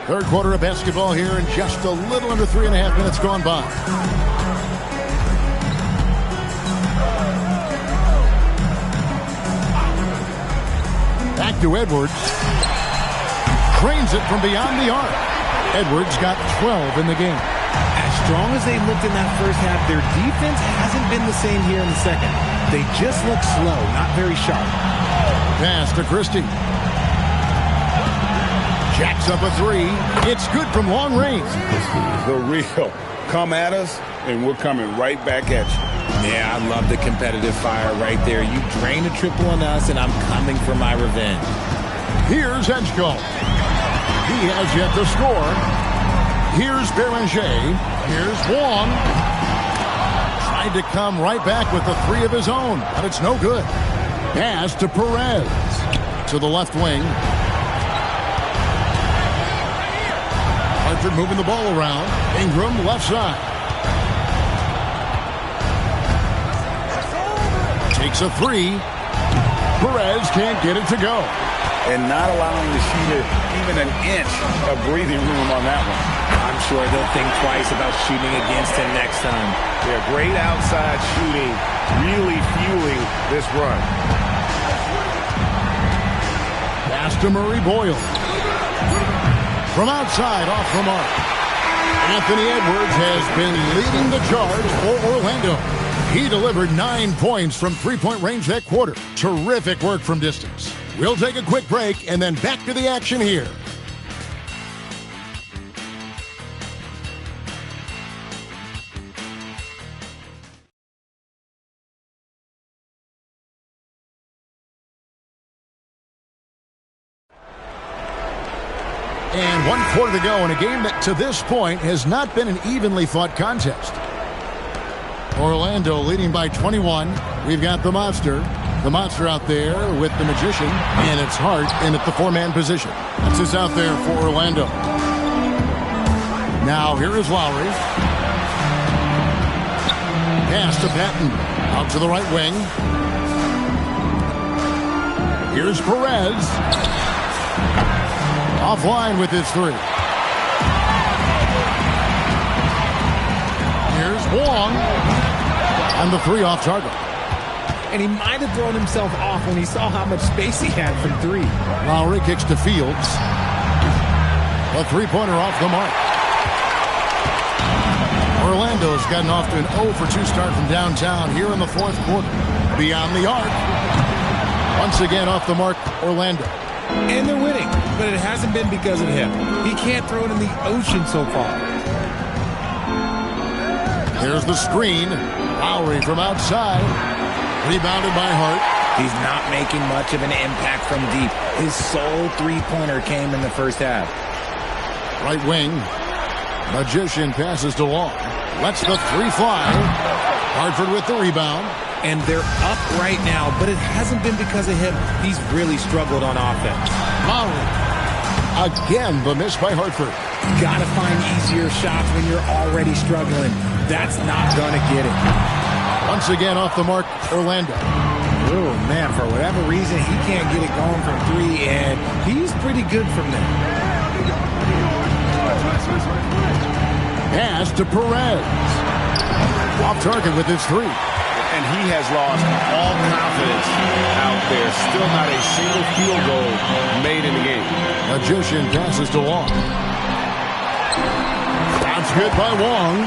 Third quarter of basketball here and just a little under 3.5 minutes gone by. Back to Edwards. Trains it from beyond the arc. Edwards got 12 in the game. As strong as they looked in that first half, their defense hasn't been the same here in the second. They just look slow, not very sharp. Pass to Christie. Jacks up a three. It's good from long range. The real. Come at us, and we're coming right back at you. Yeah, I love the competitive fire right there. You drain a triple on us, and I'm coming for my revenge. Here's Edgecombe. He has yet to score. Here's Beranger. Here's Wong. Tried to come right back with the three of his own, but it's no good. Pass to Perez. To the left wing. Hartford moving the ball around. Ingram left side. Takes a three. Perez can't get it to go. And not allowing the shooter even an inch of breathing room on that one. I'm sure they'll think twice about shooting against him next time. Yeah, great outside shooting, really fueling this run. Pass to Murray Boyle. from outside off the mark. Anthony Edwards has been leading the charge for Orlando. He delivered 9 points from three-point range that quarter. Terrific work from distance. We'll take a quick break and then back to the action here. And 1 quarter to go in a game that to this point has not been an evenly fought contest. Orlando leading by 21. We've got the Monster out there with the Magician, and it's Hart in at the four-man position. That's us out there for Orlando. Now here is Lowry. Pass to Patton. Out to the right wing. Here's Perez. Offline with his three. Here's Wong. And the three off target. And he might have thrown himself off when he saw how much space he had from three. Lowry kicks to Fields. A three-pointer off the mark. Orlando's gotten off to an 0-for-2 start from downtown here in the fourth quarter. Beyond the arc. Once again off the mark, Orlando. And they're winning, but it hasn't been because of him. He can't throw it in the ocean so far. There's the screen. Lowry from outside. Rebounded by Hart. He's not making much of an impact from deep. His sole three-pointer came in the first half. Right wing. Magician passes to Long. Lets the three fly. Hartford with the rebound. And they're up right now, but it hasn't been because of him. He's really struggled on offense. Lowry. Again, the miss by Hartford. Gotta find easier shots when you're already struggling. That's not gonna get it. Once again off the mark, Orlando. Oh, man, for whatever reason, he can't get it going from three, and he's pretty good from there. Pass to Perez. Off target with his three. And he has lost all confidence out there. Still not a single field goal made in the game. Magician passes to Long. That's good by Wong.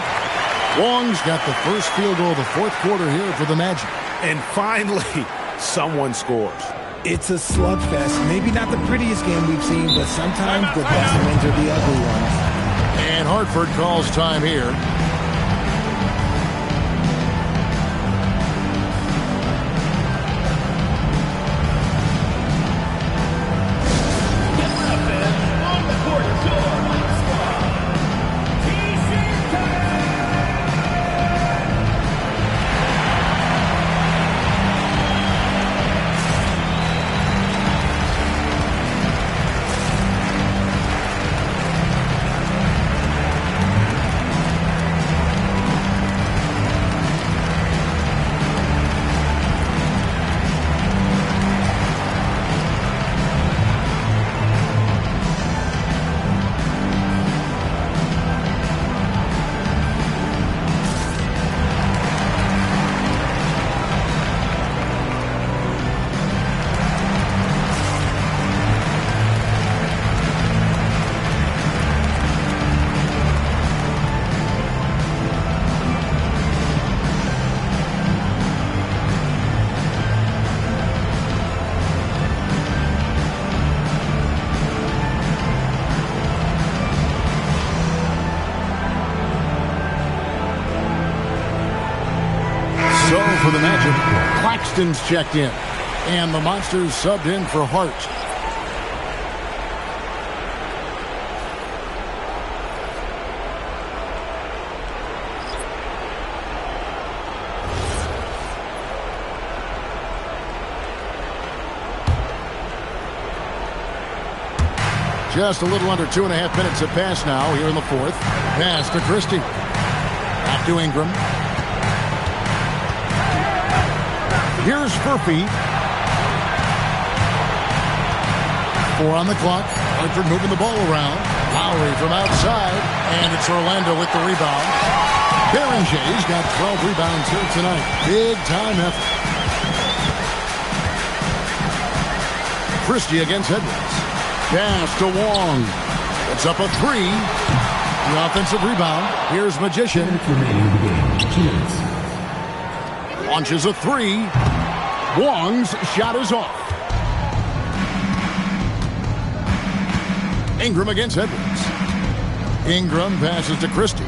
Wong's got the first field goal of the fourth quarter here for the Magic. And finally, someone scores. It's a slugfest. Maybe not the prettiest game we've seen, but sometimes the best wins are the ugly ones. And Hartford calls time here. For the Magic, Claxton's checked in, and the Monsters subbed in for Hart. Just a little under 2.5 minutes have passed now here in the fourth. Pass to Christie. Back to Ingram. Here's Furphy. 4 on the clock. Hartford moving the ball around. Lowry from outside. And it's Orlando with the rebound. Berenger's got 12 rebounds here tonight. Big time effort. Christie against Edwards. Pass to Wong. It's up a three. The offensive rebound. Here's Magician. Launches a three. Wong's shot is off. Ingram against Edwards. Ingram passes to Christie.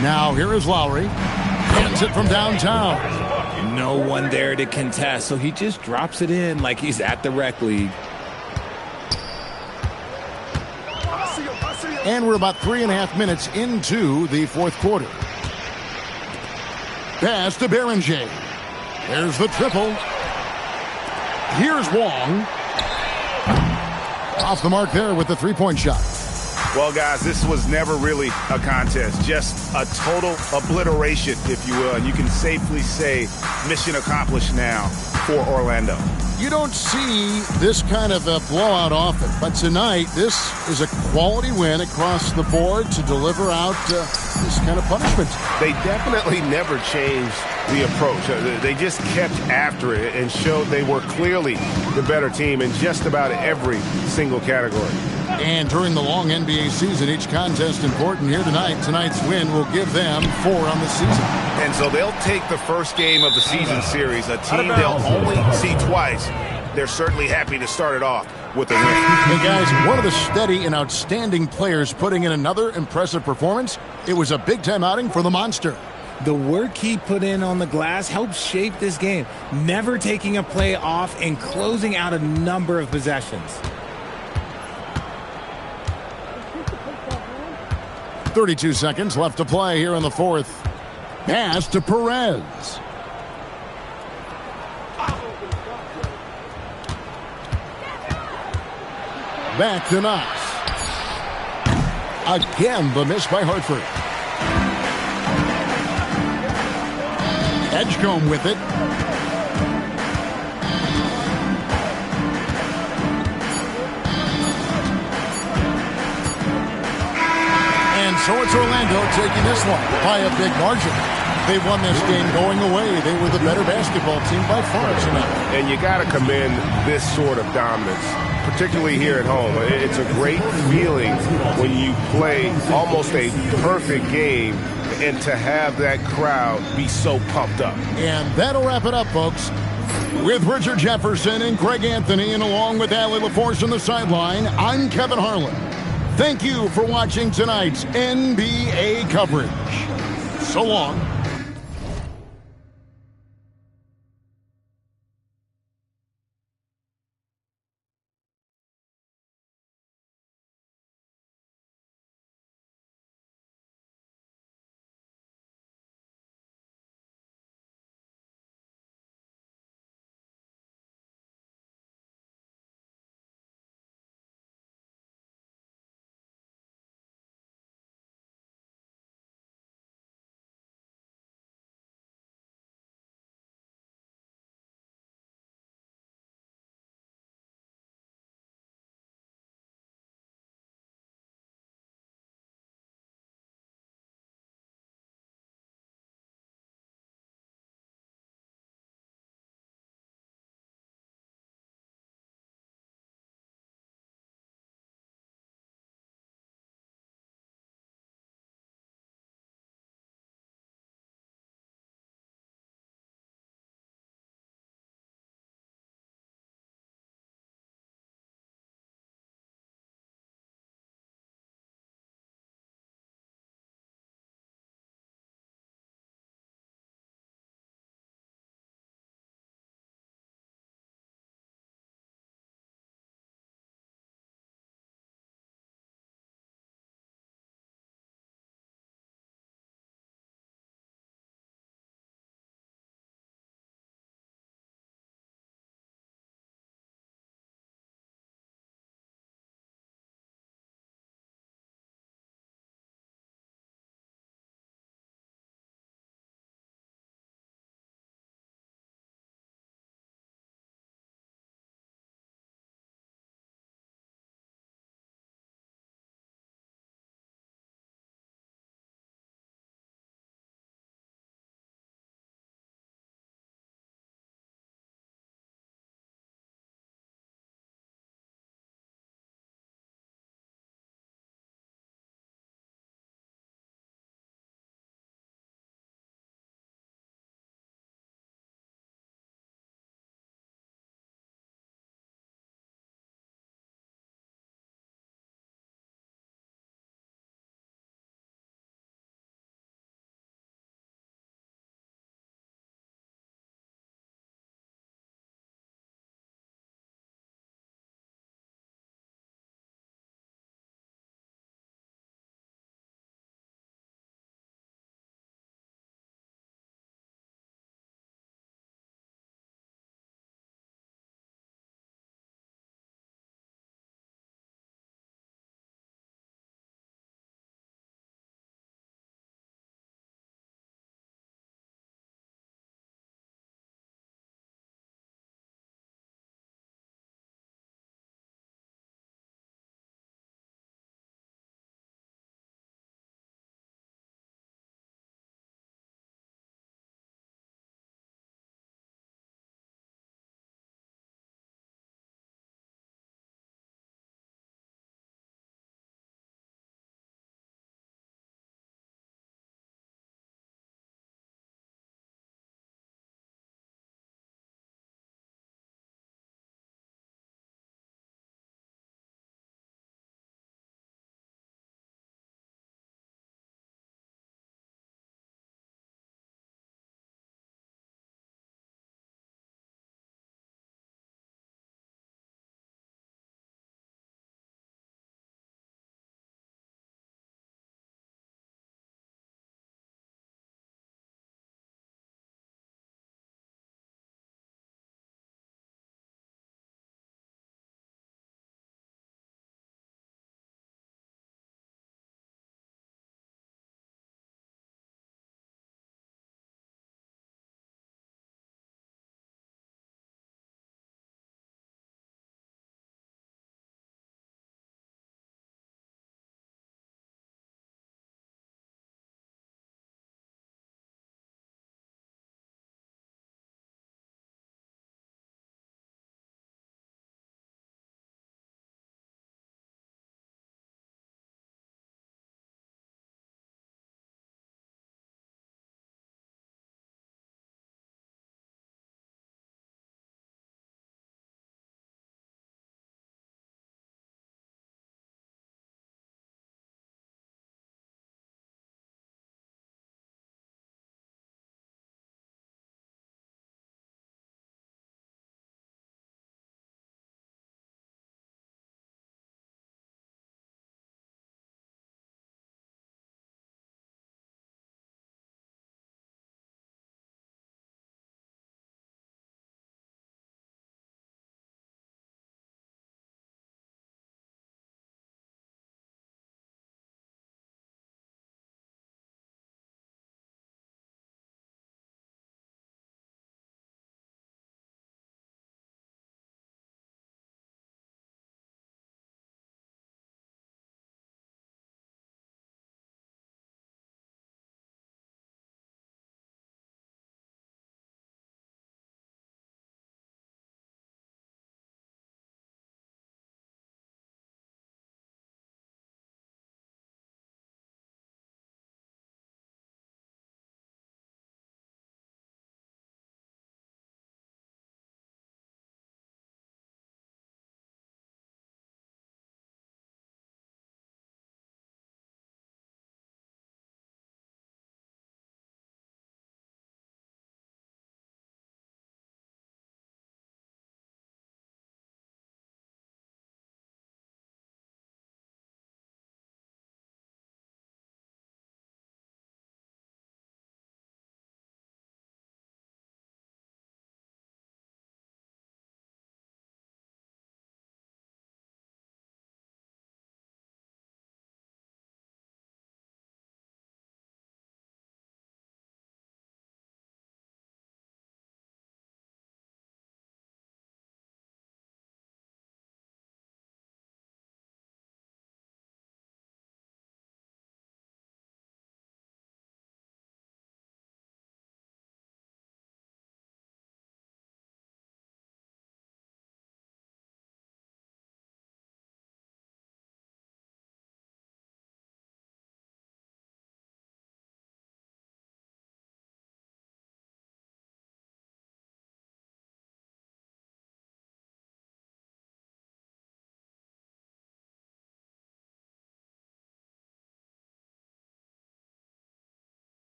Now here is Lowry. Hands it from downtown. No one there to contest, so he just drops it in like he's at the rec league. And we're about 3.5 minutes into the fourth quarter. Pass to Berenger. There's the triple. Here's Wong. Off the mark there with the three-point shot. Well, guys, this was never really a contest, just a total obliteration, if you will. And you can safely say mission accomplished now for Orlando. You don't see this kind of a blowout often, but tonight this is a quality win across the board to deliver out this kind of punishment. They definitely never changed the approach. They just kept after it and showed they were clearly the better team in just about every single category. And during the long NBA season, each contest important here tonight. Tonight's win will give them 4 on the season. And so they'll take the first game of the season series, a team they'll only see twice. They're certainly happy to start it off with a win. Hey, guys, one of the steady and outstanding players putting in another impressive performance. It was a big-time outing for the Monster. The work he put in on the glass helped shape this game, never taking a play off and closing out a number of possessions. 32 seconds left to play here in the fourth. Pass to Perez. Back to Knox. Again, the miss by Hartford. Edgecombe with it. And so it's Orlando taking this one by a big margin. They won this game going away. They were the better basketball team by far tonight. And you got to commend this sort of dominance, particularly here at home. It's a great feeling when you play almost a perfect game and to have that crowd be so pumped up. And that'll wrap it up, folks. With Richard Jefferson and Greg Anthony, and along with Allie LaForce on the sideline, I'm Kevin Harlan. Thank you for watching tonight's NBA coverage. So long.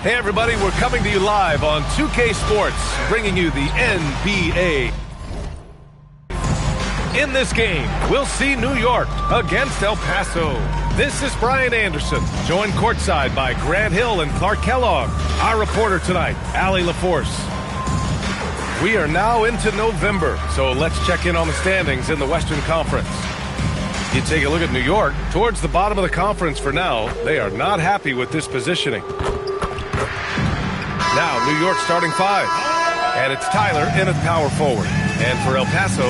Hey everybody, we're coming to you live on 2K Sports, bringing you the NBA. In this game, we'll see New York against El Paso. This is Brian Anderson, joined courtside by Grant Hill and Clark Kellogg. Our reporter tonight, Allie LaForce. We are now into November, so let's check in on the standings in the Western Conference. You take a look at New York, towards the bottom of the conference for now. They are not happy with this positioning. Now, New York starting 5. And it's Tyler in at power forward. And for El Paso,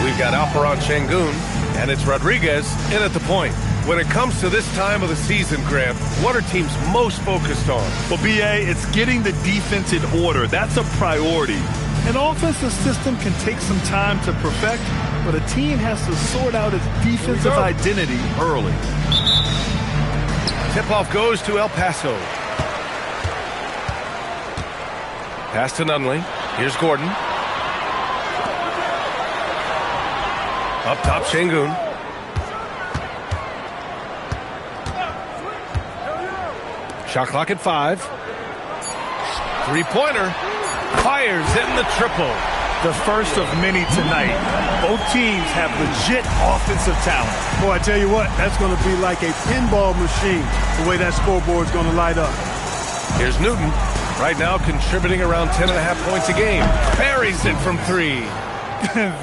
we've got Alperon Şengün, and it's Rodriguez in at the point. When it comes to this time of the season, Grant, what are teams most focused on? Well, B.A., it's getting the defense in order. That's a priority. An offensive system can take some time to perfect, but a team has to sort out its defensive identity early. Tip-off goes to El Paso. Pass to Nunley. Here's Gordon. Up top, Şengün. Shot clock at 5. Three-pointer. Fires, hitting the triple. The first of many tonight. Both teams have legit offensive talent. Boy, I tell you what, that's going to be like a pinball machine, the way that scoreboard's going to light up. Here's Newton. Right now contributing around 10.5 points a game. Buries it from 3.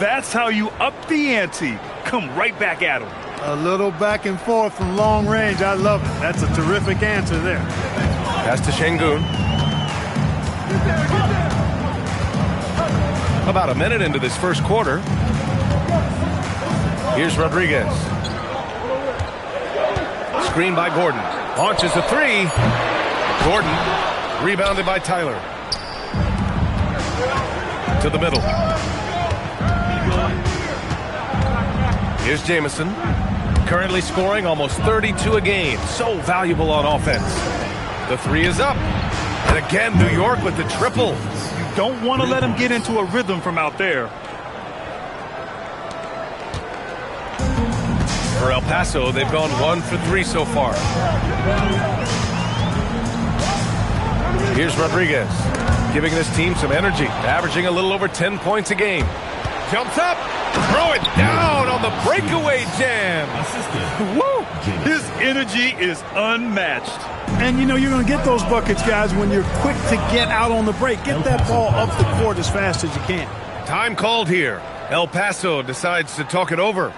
That's how you up the ante. Come right back at him. A little back and forth from long range. I love it. That's a terrific answer there. Pass to Şengün. About a minute into this first quarter. Here's Rodriguez. Screen by Gordon. Launches a 3. Gordon. Rebounded by Tyler. To the middle. Here's Jamison. Currently scoring almost 32 a game. So valuable on offense. The 3 is up. And again, New York with the triple. You don't want to let him get into a rhythm from out there. For El Paso, they've gone 1 for 3 so far. Here's Rodriguez, giving this team some energy, averaging a little over 10 points a game. Jumps up, throw it down on the breakaway jam. Woo! His energy is unmatched. And, you know, you're going to get those buckets, guys, when you're quick to get out on the break. Get that ball up the court as fast as you can. Time called here. El Paso decides to talk it over.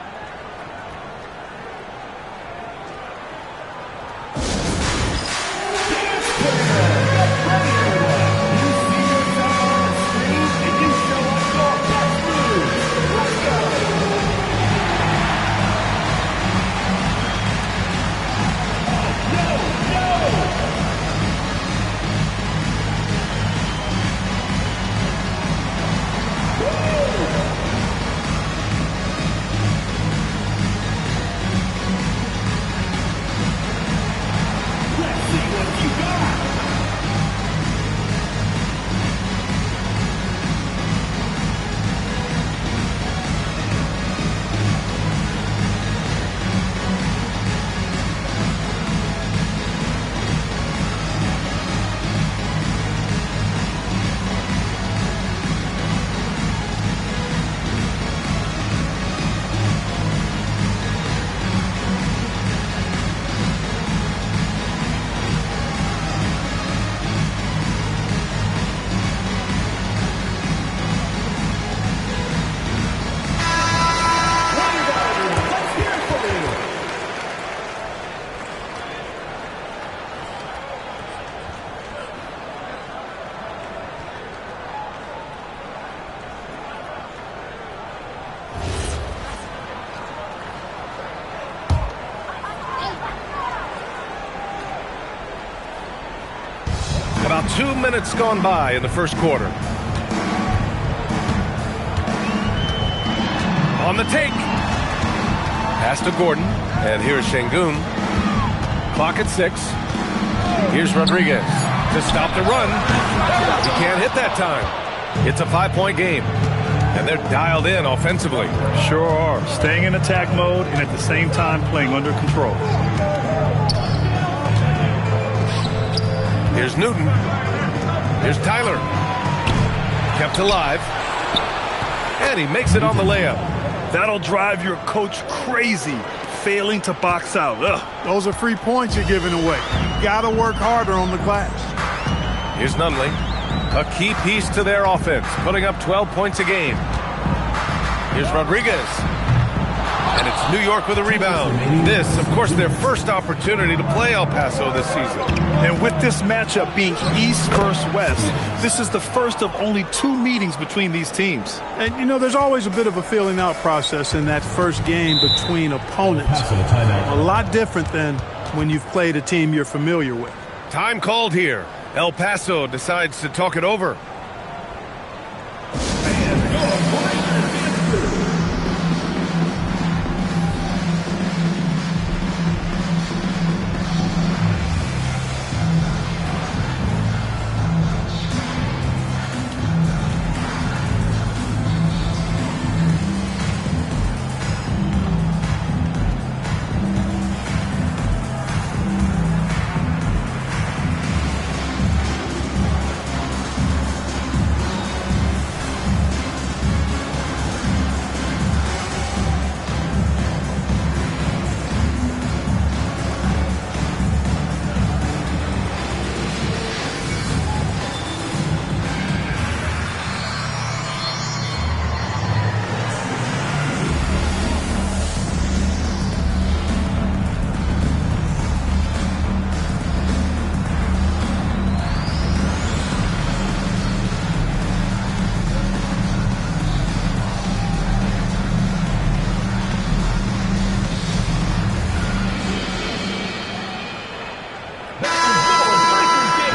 About 2 minutes gone by in the first quarter. On the take. Pass to Gordon. And here's Şengün. Clock at 6. Here's Rodriguez to stop the run. He can't hit that time. It's a 5-point game. And they're dialed in offensively. Sure are. Staying in attack mode and at the same time playing under control. Here's Newton. Here's Tyler. Kept alive. And he makes it on the layup. That'll drive your coach crazy, failing to box out. Ugh. Those are free points you're giving away. You got to work harder on the glass. Here's Nunley. A key piece to their offense, putting up 12 points a game. Here's Rodriguez. And it's New York with a rebound. This, of course, their first opportunity to play El Paso this season. And with this matchup being East versus West, this is the first of only 2 meetings between these teams. And, you know, there's always a bit of a feeling out process in that first game between opponents. A lot different than when you've played a team you're familiar with. Time called here. El Paso decides to talk it over.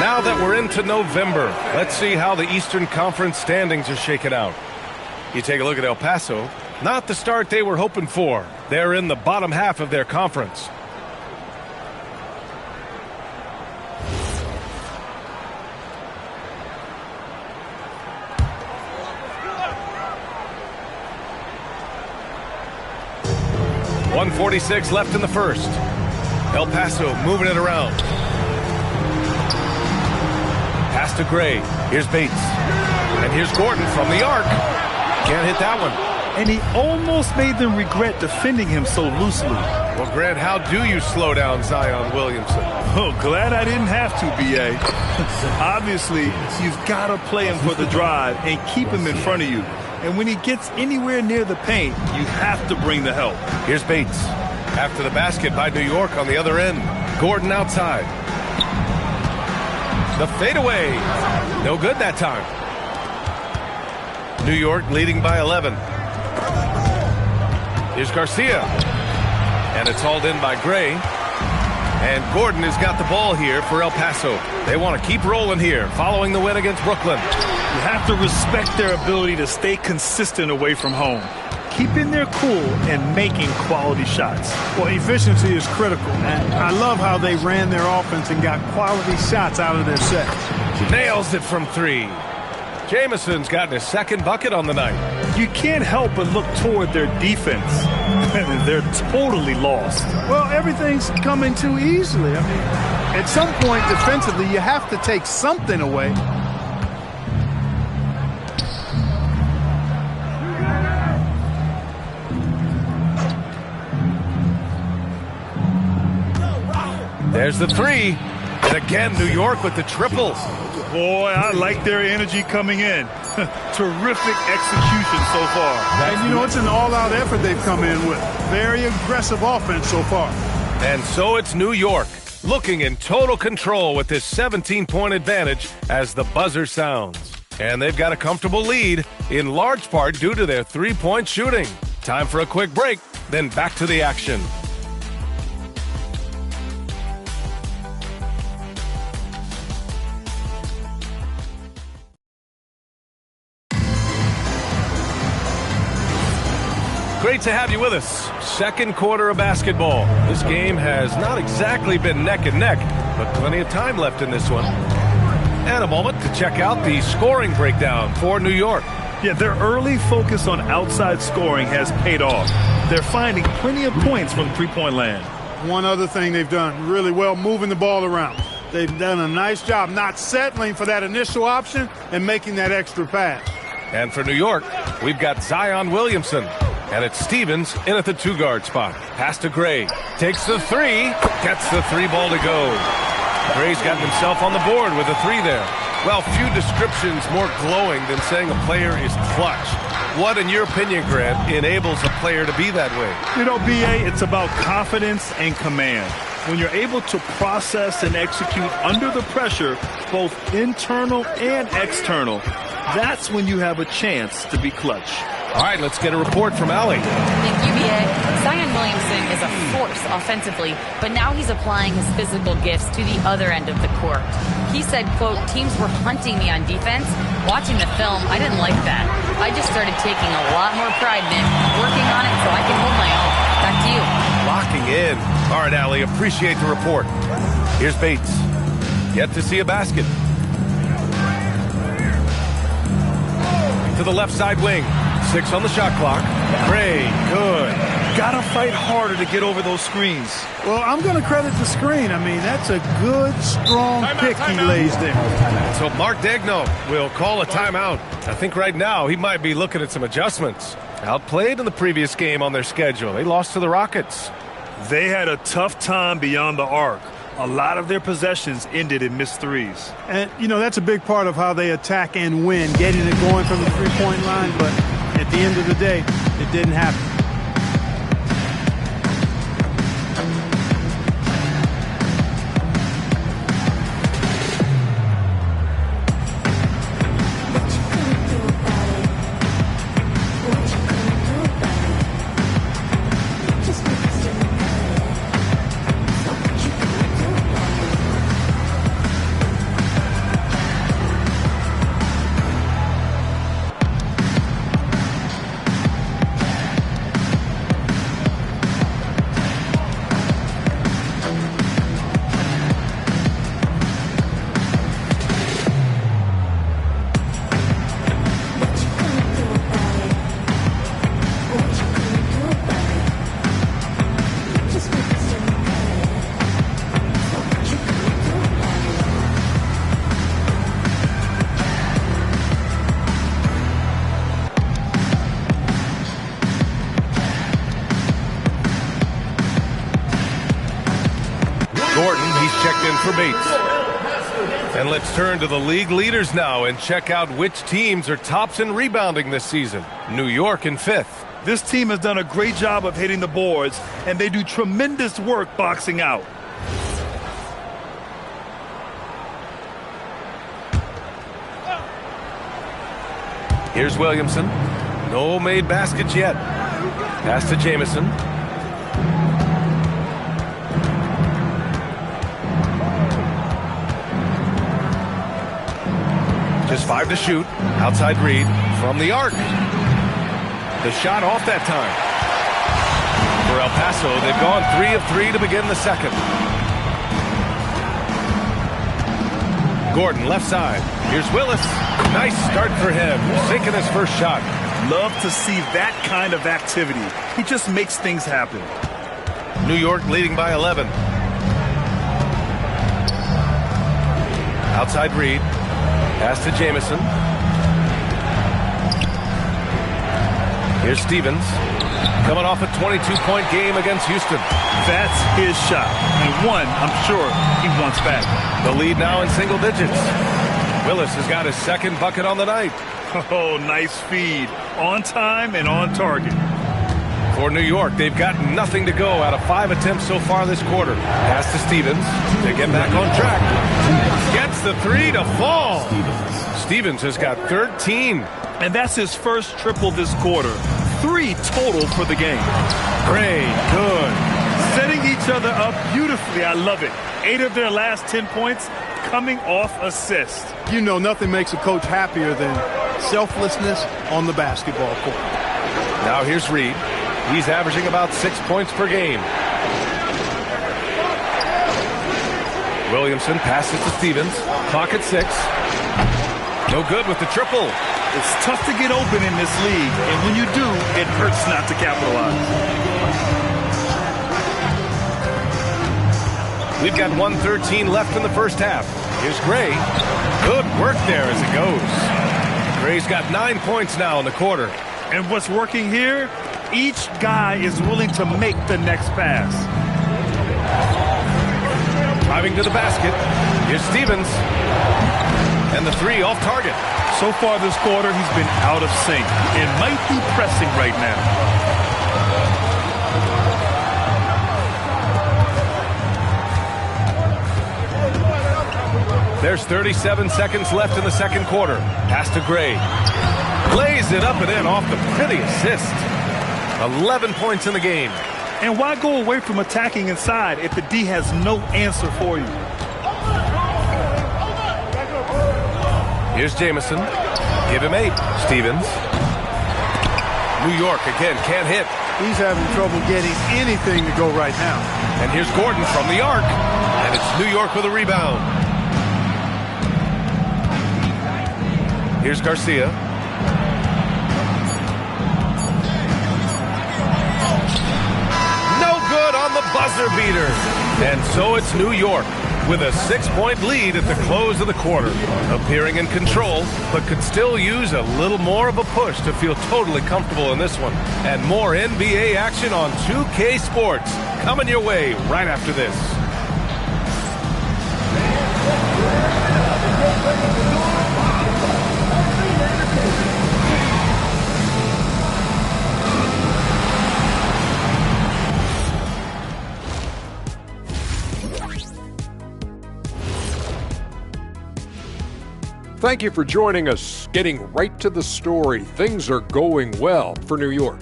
Now that we're into November, let's see how the Eastern Conference standings are shaken out. You take a look at El Paso, not the start they were hoping for. They're in the bottom half of their conference. .146 left in the first. El Paso moving it around. Pass to Gray. Here's Bates. And here's Gordon from the arc. Can't hit that one. And he almost made them regret defending him so loosely. Well, Grant, how do you slow down Zion Williamson? Oh, glad I didn't have to, B.A. Obviously, you've got to play him for the drive and keep him in front of you. And when he gets anywhere near the paint, you have to bring the help. Here's Bates. After the basket by New York on the other end. Gordon outside. The fadeaway. No good that time. New York leading by 11. Here's Garcia. And it's hauled in by Gray. And Gordon has got the ball here for El Paso. They want to keep rolling here following the win against Brooklyn. You have to respect their ability to stay consistent away from home. Keeping their cool and making quality shots. Well, efficiency is critical. And I love how they ran their offense and got quality shots out of their sets. Nails it from 3. Jameson's gotten his second bucket on the night. You can't help but look toward their defense. They're totally lost. Well, everything's coming too easily. I mean, at some point defensively, you have to take something away. There's the 3. And again, New York with the triple. Boy, I like their energy coming in. Terrific execution so far. And, you know, it's an all-out effort they've come in with. Very aggressive offense so far. And so it's New York, looking in total control with this 17-point advantage as the buzzer sounds. And they've got a comfortable lead, in large part due to their three-point shooting. Time for a quick break, then back to the action. Great to have you with us. Second quarter of basketball. This game has not exactly been neck and neck, but plenty of time left in this one. And a moment to check out the scoring breakdown for New York. Yeah, their early focus on outside scoring has paid off. They're finding plenty of points from three-point land. One other thing they've done really well, moving the ball around. They've done a nice job not settling for that initial option and making that extra pass. And for New York, we've got Zion Williamson. And it's Stevens in at the 2-guard spot. Pass to Gray. Takes the 3. Gets the 3 ball to go. Gray's gotten himself on the board with a 3 there. Well, few descriptions more glowing than saying a player is clutch. What, in your opinion, Grant, enables a player to be that way? You know, B.A., it's about confidence and command. When you're able to process and execute under the pressure, both internal and external, that's when you have a chance to be clutch. All right, let's get a report from Allie. Thank you, B.A. Zion Williamson is a force offensively, but now he's applying his physical gifts to the other end of the court. He said, quote, teams were hunting me on defense. Watching the film, I didn't like that. I just started taking a lot more pride in it, working on it so I can hold my own. Back to you. Locking in. All right, Allie, appreciate the report. Here's Bates. Yet to see a basket. To the left side wing. 6 on the shot clock. Gray, good. Gotta fight harder to get over those screens. Well, I'm going to credit the screen. I mean, that's a good, strong pick he lays there. So Mark Degno will call a timeout. I think right now he might be looking at some adjustments. Outplayed in the previous game on their schedule. They lost to the Rockets. They had a tough time beyond the arc. A lot of their possessions ended in missed threes. And, you know, that's a big part of how they attack and win, getting it going from the three-point line, but at the end of the day, it didn't happen. For Bates. And let's turn to the league leaders now and check out which teams are tops in rebounding this season. New York in 5th. This team has done a great job of hitting the boards, and they do tremendous work boxing out. Here's Williamson. No made baskets yet. Pass to Jamison. Just 5 to shoot. Outside Reed from the arc. The shot off that time. For El Paso, they've gone 3 of 3 to begin the second. Gordon, left side. Here's Willis. Nice start for him. Sinking his first shot. Love to see that kind of activity. He just makes things happen. New York leading by 11. Outside Reed. Pass to Jamison. Here's Stevens. Coming off a 22-point game against Houston. That's his shot. And one, I'm sure, he wants back. The lead now in single digits. Willis has got his second bucket on the night. Oh, nice feed. On time and on target. For New York, they've got nothing to go out of 5 attempts so far this quarter. Pass to Stevens to get back on track. Gets the 3 to fall. Stevens has got 13. And that's his first triple this quarter. 3 total for the game. Gray, good. Setting each other up beautifully. I love it. 8 of their last 10 points coming off assist. You know, nothing makes a coach happier than selflessness on the basketball court. Now here's Reed. He's averaging about 6 points per game. Williamson passes to Stevens. Clock at 6. No good with the triple. It's tough to get open in this league, and when you do, it hurts not to capitalize. We've got 1:13 left in the first half. Here's Gray. Good work there as it goes. Gray's got 9 points now in the quarter. And what's working here, each guy is willing to make the next pass. Driving to the basket. Here's Stevens. And the three off target. So far this quarter, he's been out of sync. It might be pressing right now. There's 37 seconds left in the second quarter. Pass to Gray. Lays it up and in off the pretty assist. 11 points in the game. And why go away from attacking inside if the D has no answer for you? Here's Jamison. Give him 8. Stevens. New York again can't hit. He's having trouble getting anything to go right now. And here's Gordon from the arc. And it's New York with a rebound. Here's Garcia. No good on the buzzer beater. And so it's New York with a 6-point lead at the close of the quarter. Appearing in control, but could still use a little more of a push to feel totally comfortable in this one. And more NBA action on 2K Sports coming your way right after this. Thank you for joining us. Getting right to the story. Things are going well for New York.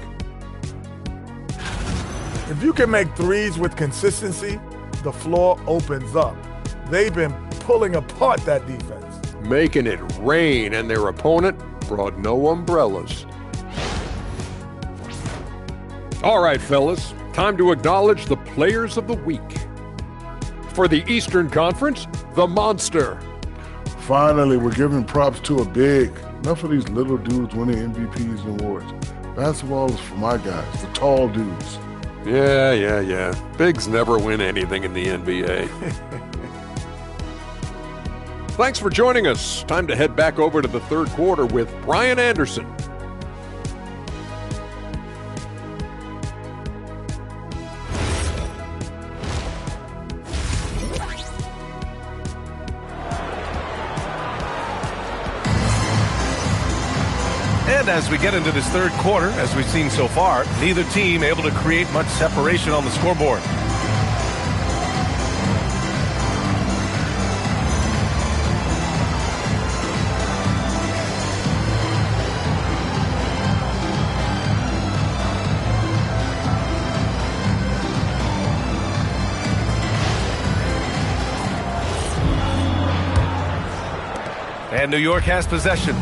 If you can make threes with consistency, the floor opens up. They've been pulling apart that defense. Making it rain, and their opponent brought no umbrellas. All right, fellas, time to acknowledge the players of the week. For the Eastern Conference, the Monster. Finally, we're giving props to a big. Enough of these little dudes winning MVPs and awards. Basketball is for my guys, the tall dudes. Yeah. Bigs never win anything in the NBA. Thanks for joining us. Time to head back over to the third quarter with Brian Anderson. And as we get into this third quarter, as we've seen so far, neither team able to create much separation on the scoreboard. And New York has possession.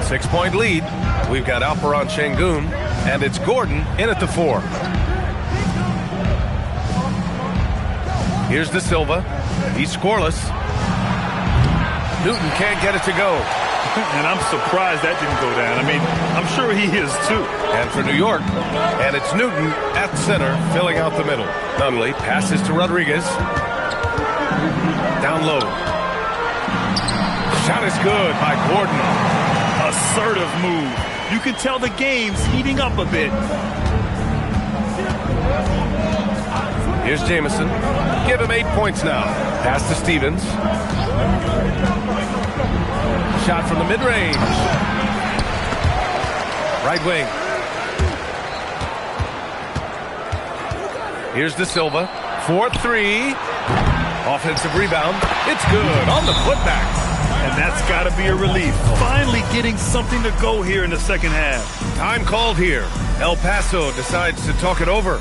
6-point lead. We've got Alperon Şengün, and it's Gordon in at the 4. Here's De Silva. He's scoreless. Newton can't get it to go. And I'm surprised that didn't go down. I mean, I'm sure he is too. And for New York, and it's Newton at center, filling out the middle. Nunley passes to Rodriguez. Down low. Shot is good by Gordon. Assertive move. You can tell the game's heating up a bit. Here's Jamison. Give him 8 points now. Pass to Stevens. Shot from the mid-range. Right wing. Here's De Silva. 4-3. Offensive rebound. It's good on the putback. And that's got to be a relief. Finally getting something to go here in the second half. Time called here. El Paso decides to talk it over.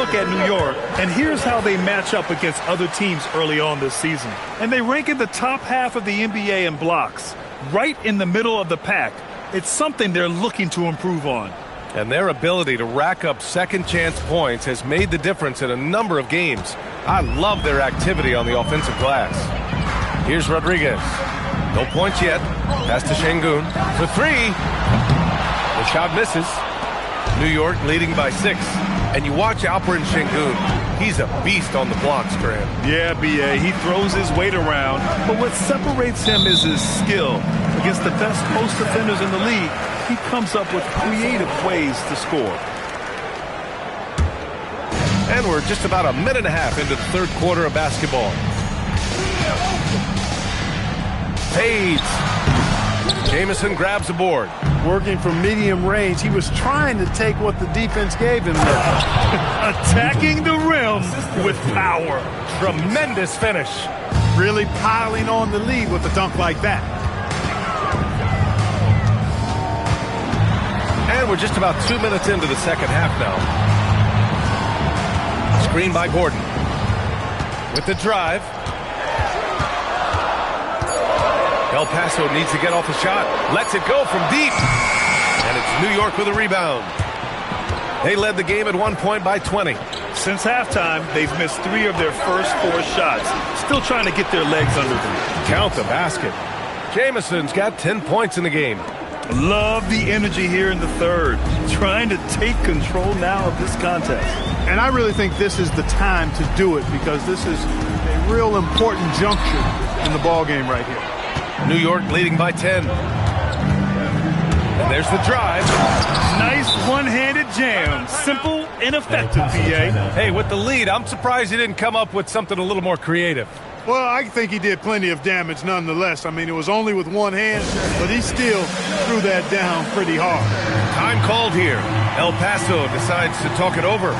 look at New York, and here's how they match up against other teams early on this season. And they rank in the top half of the NBA in blocks, right in the middle of the pack. It's something they're looking to improve on. And their ability to rack up second chance points has made the difference in a number of games. I love their activity on the offensive glass. Here's Rodriguez. No points yet. Pass to Şengün for three. The shot misses. New York leading by 6. And you watch Alperen Şengün. He's a beast on the blocks, Graham. Yeah, B.A. He throws his weight around, but what separates him is his skill. Against the best post defenders in the league, he comes up with creative ways to score. And we're just about a minute and a half into the third quarter of basketball. Fades. Jamison grabs the board. Working from medium range, he was trying to take what the defense gave him there. Attacking the rim with power. Tremendous finish. Really piling on the lead with a dunk like that. And we're just about 2 minutes into the second half now. Screen by Gordon. With the drive. El Paso needs to get off a shot. Lets it go from deep. And it's New York with a rebound. They led the game at 1 point by 20. Since halftime, they've missed 3 of their first 4 shots. Still trying to get their legs under them. Count the basket. Jamison's got 10 points in the game. Love the energy here in the third. Trying to take control now of this contest. And I really think this is the time to do it because this is a real important juncture in the ball game right here. New York leading by 10. And there's the drive. Nice one-handed jam. Simple and effective, B.A. Hey, with the lead, I'm surprised he didn't come up with something a little more creative. Well, I think he did plenty of damage nonetheless. I mean, it was only with one hand, but he still threw that down pretty hard. Time called here. El Paso decides to talk it over.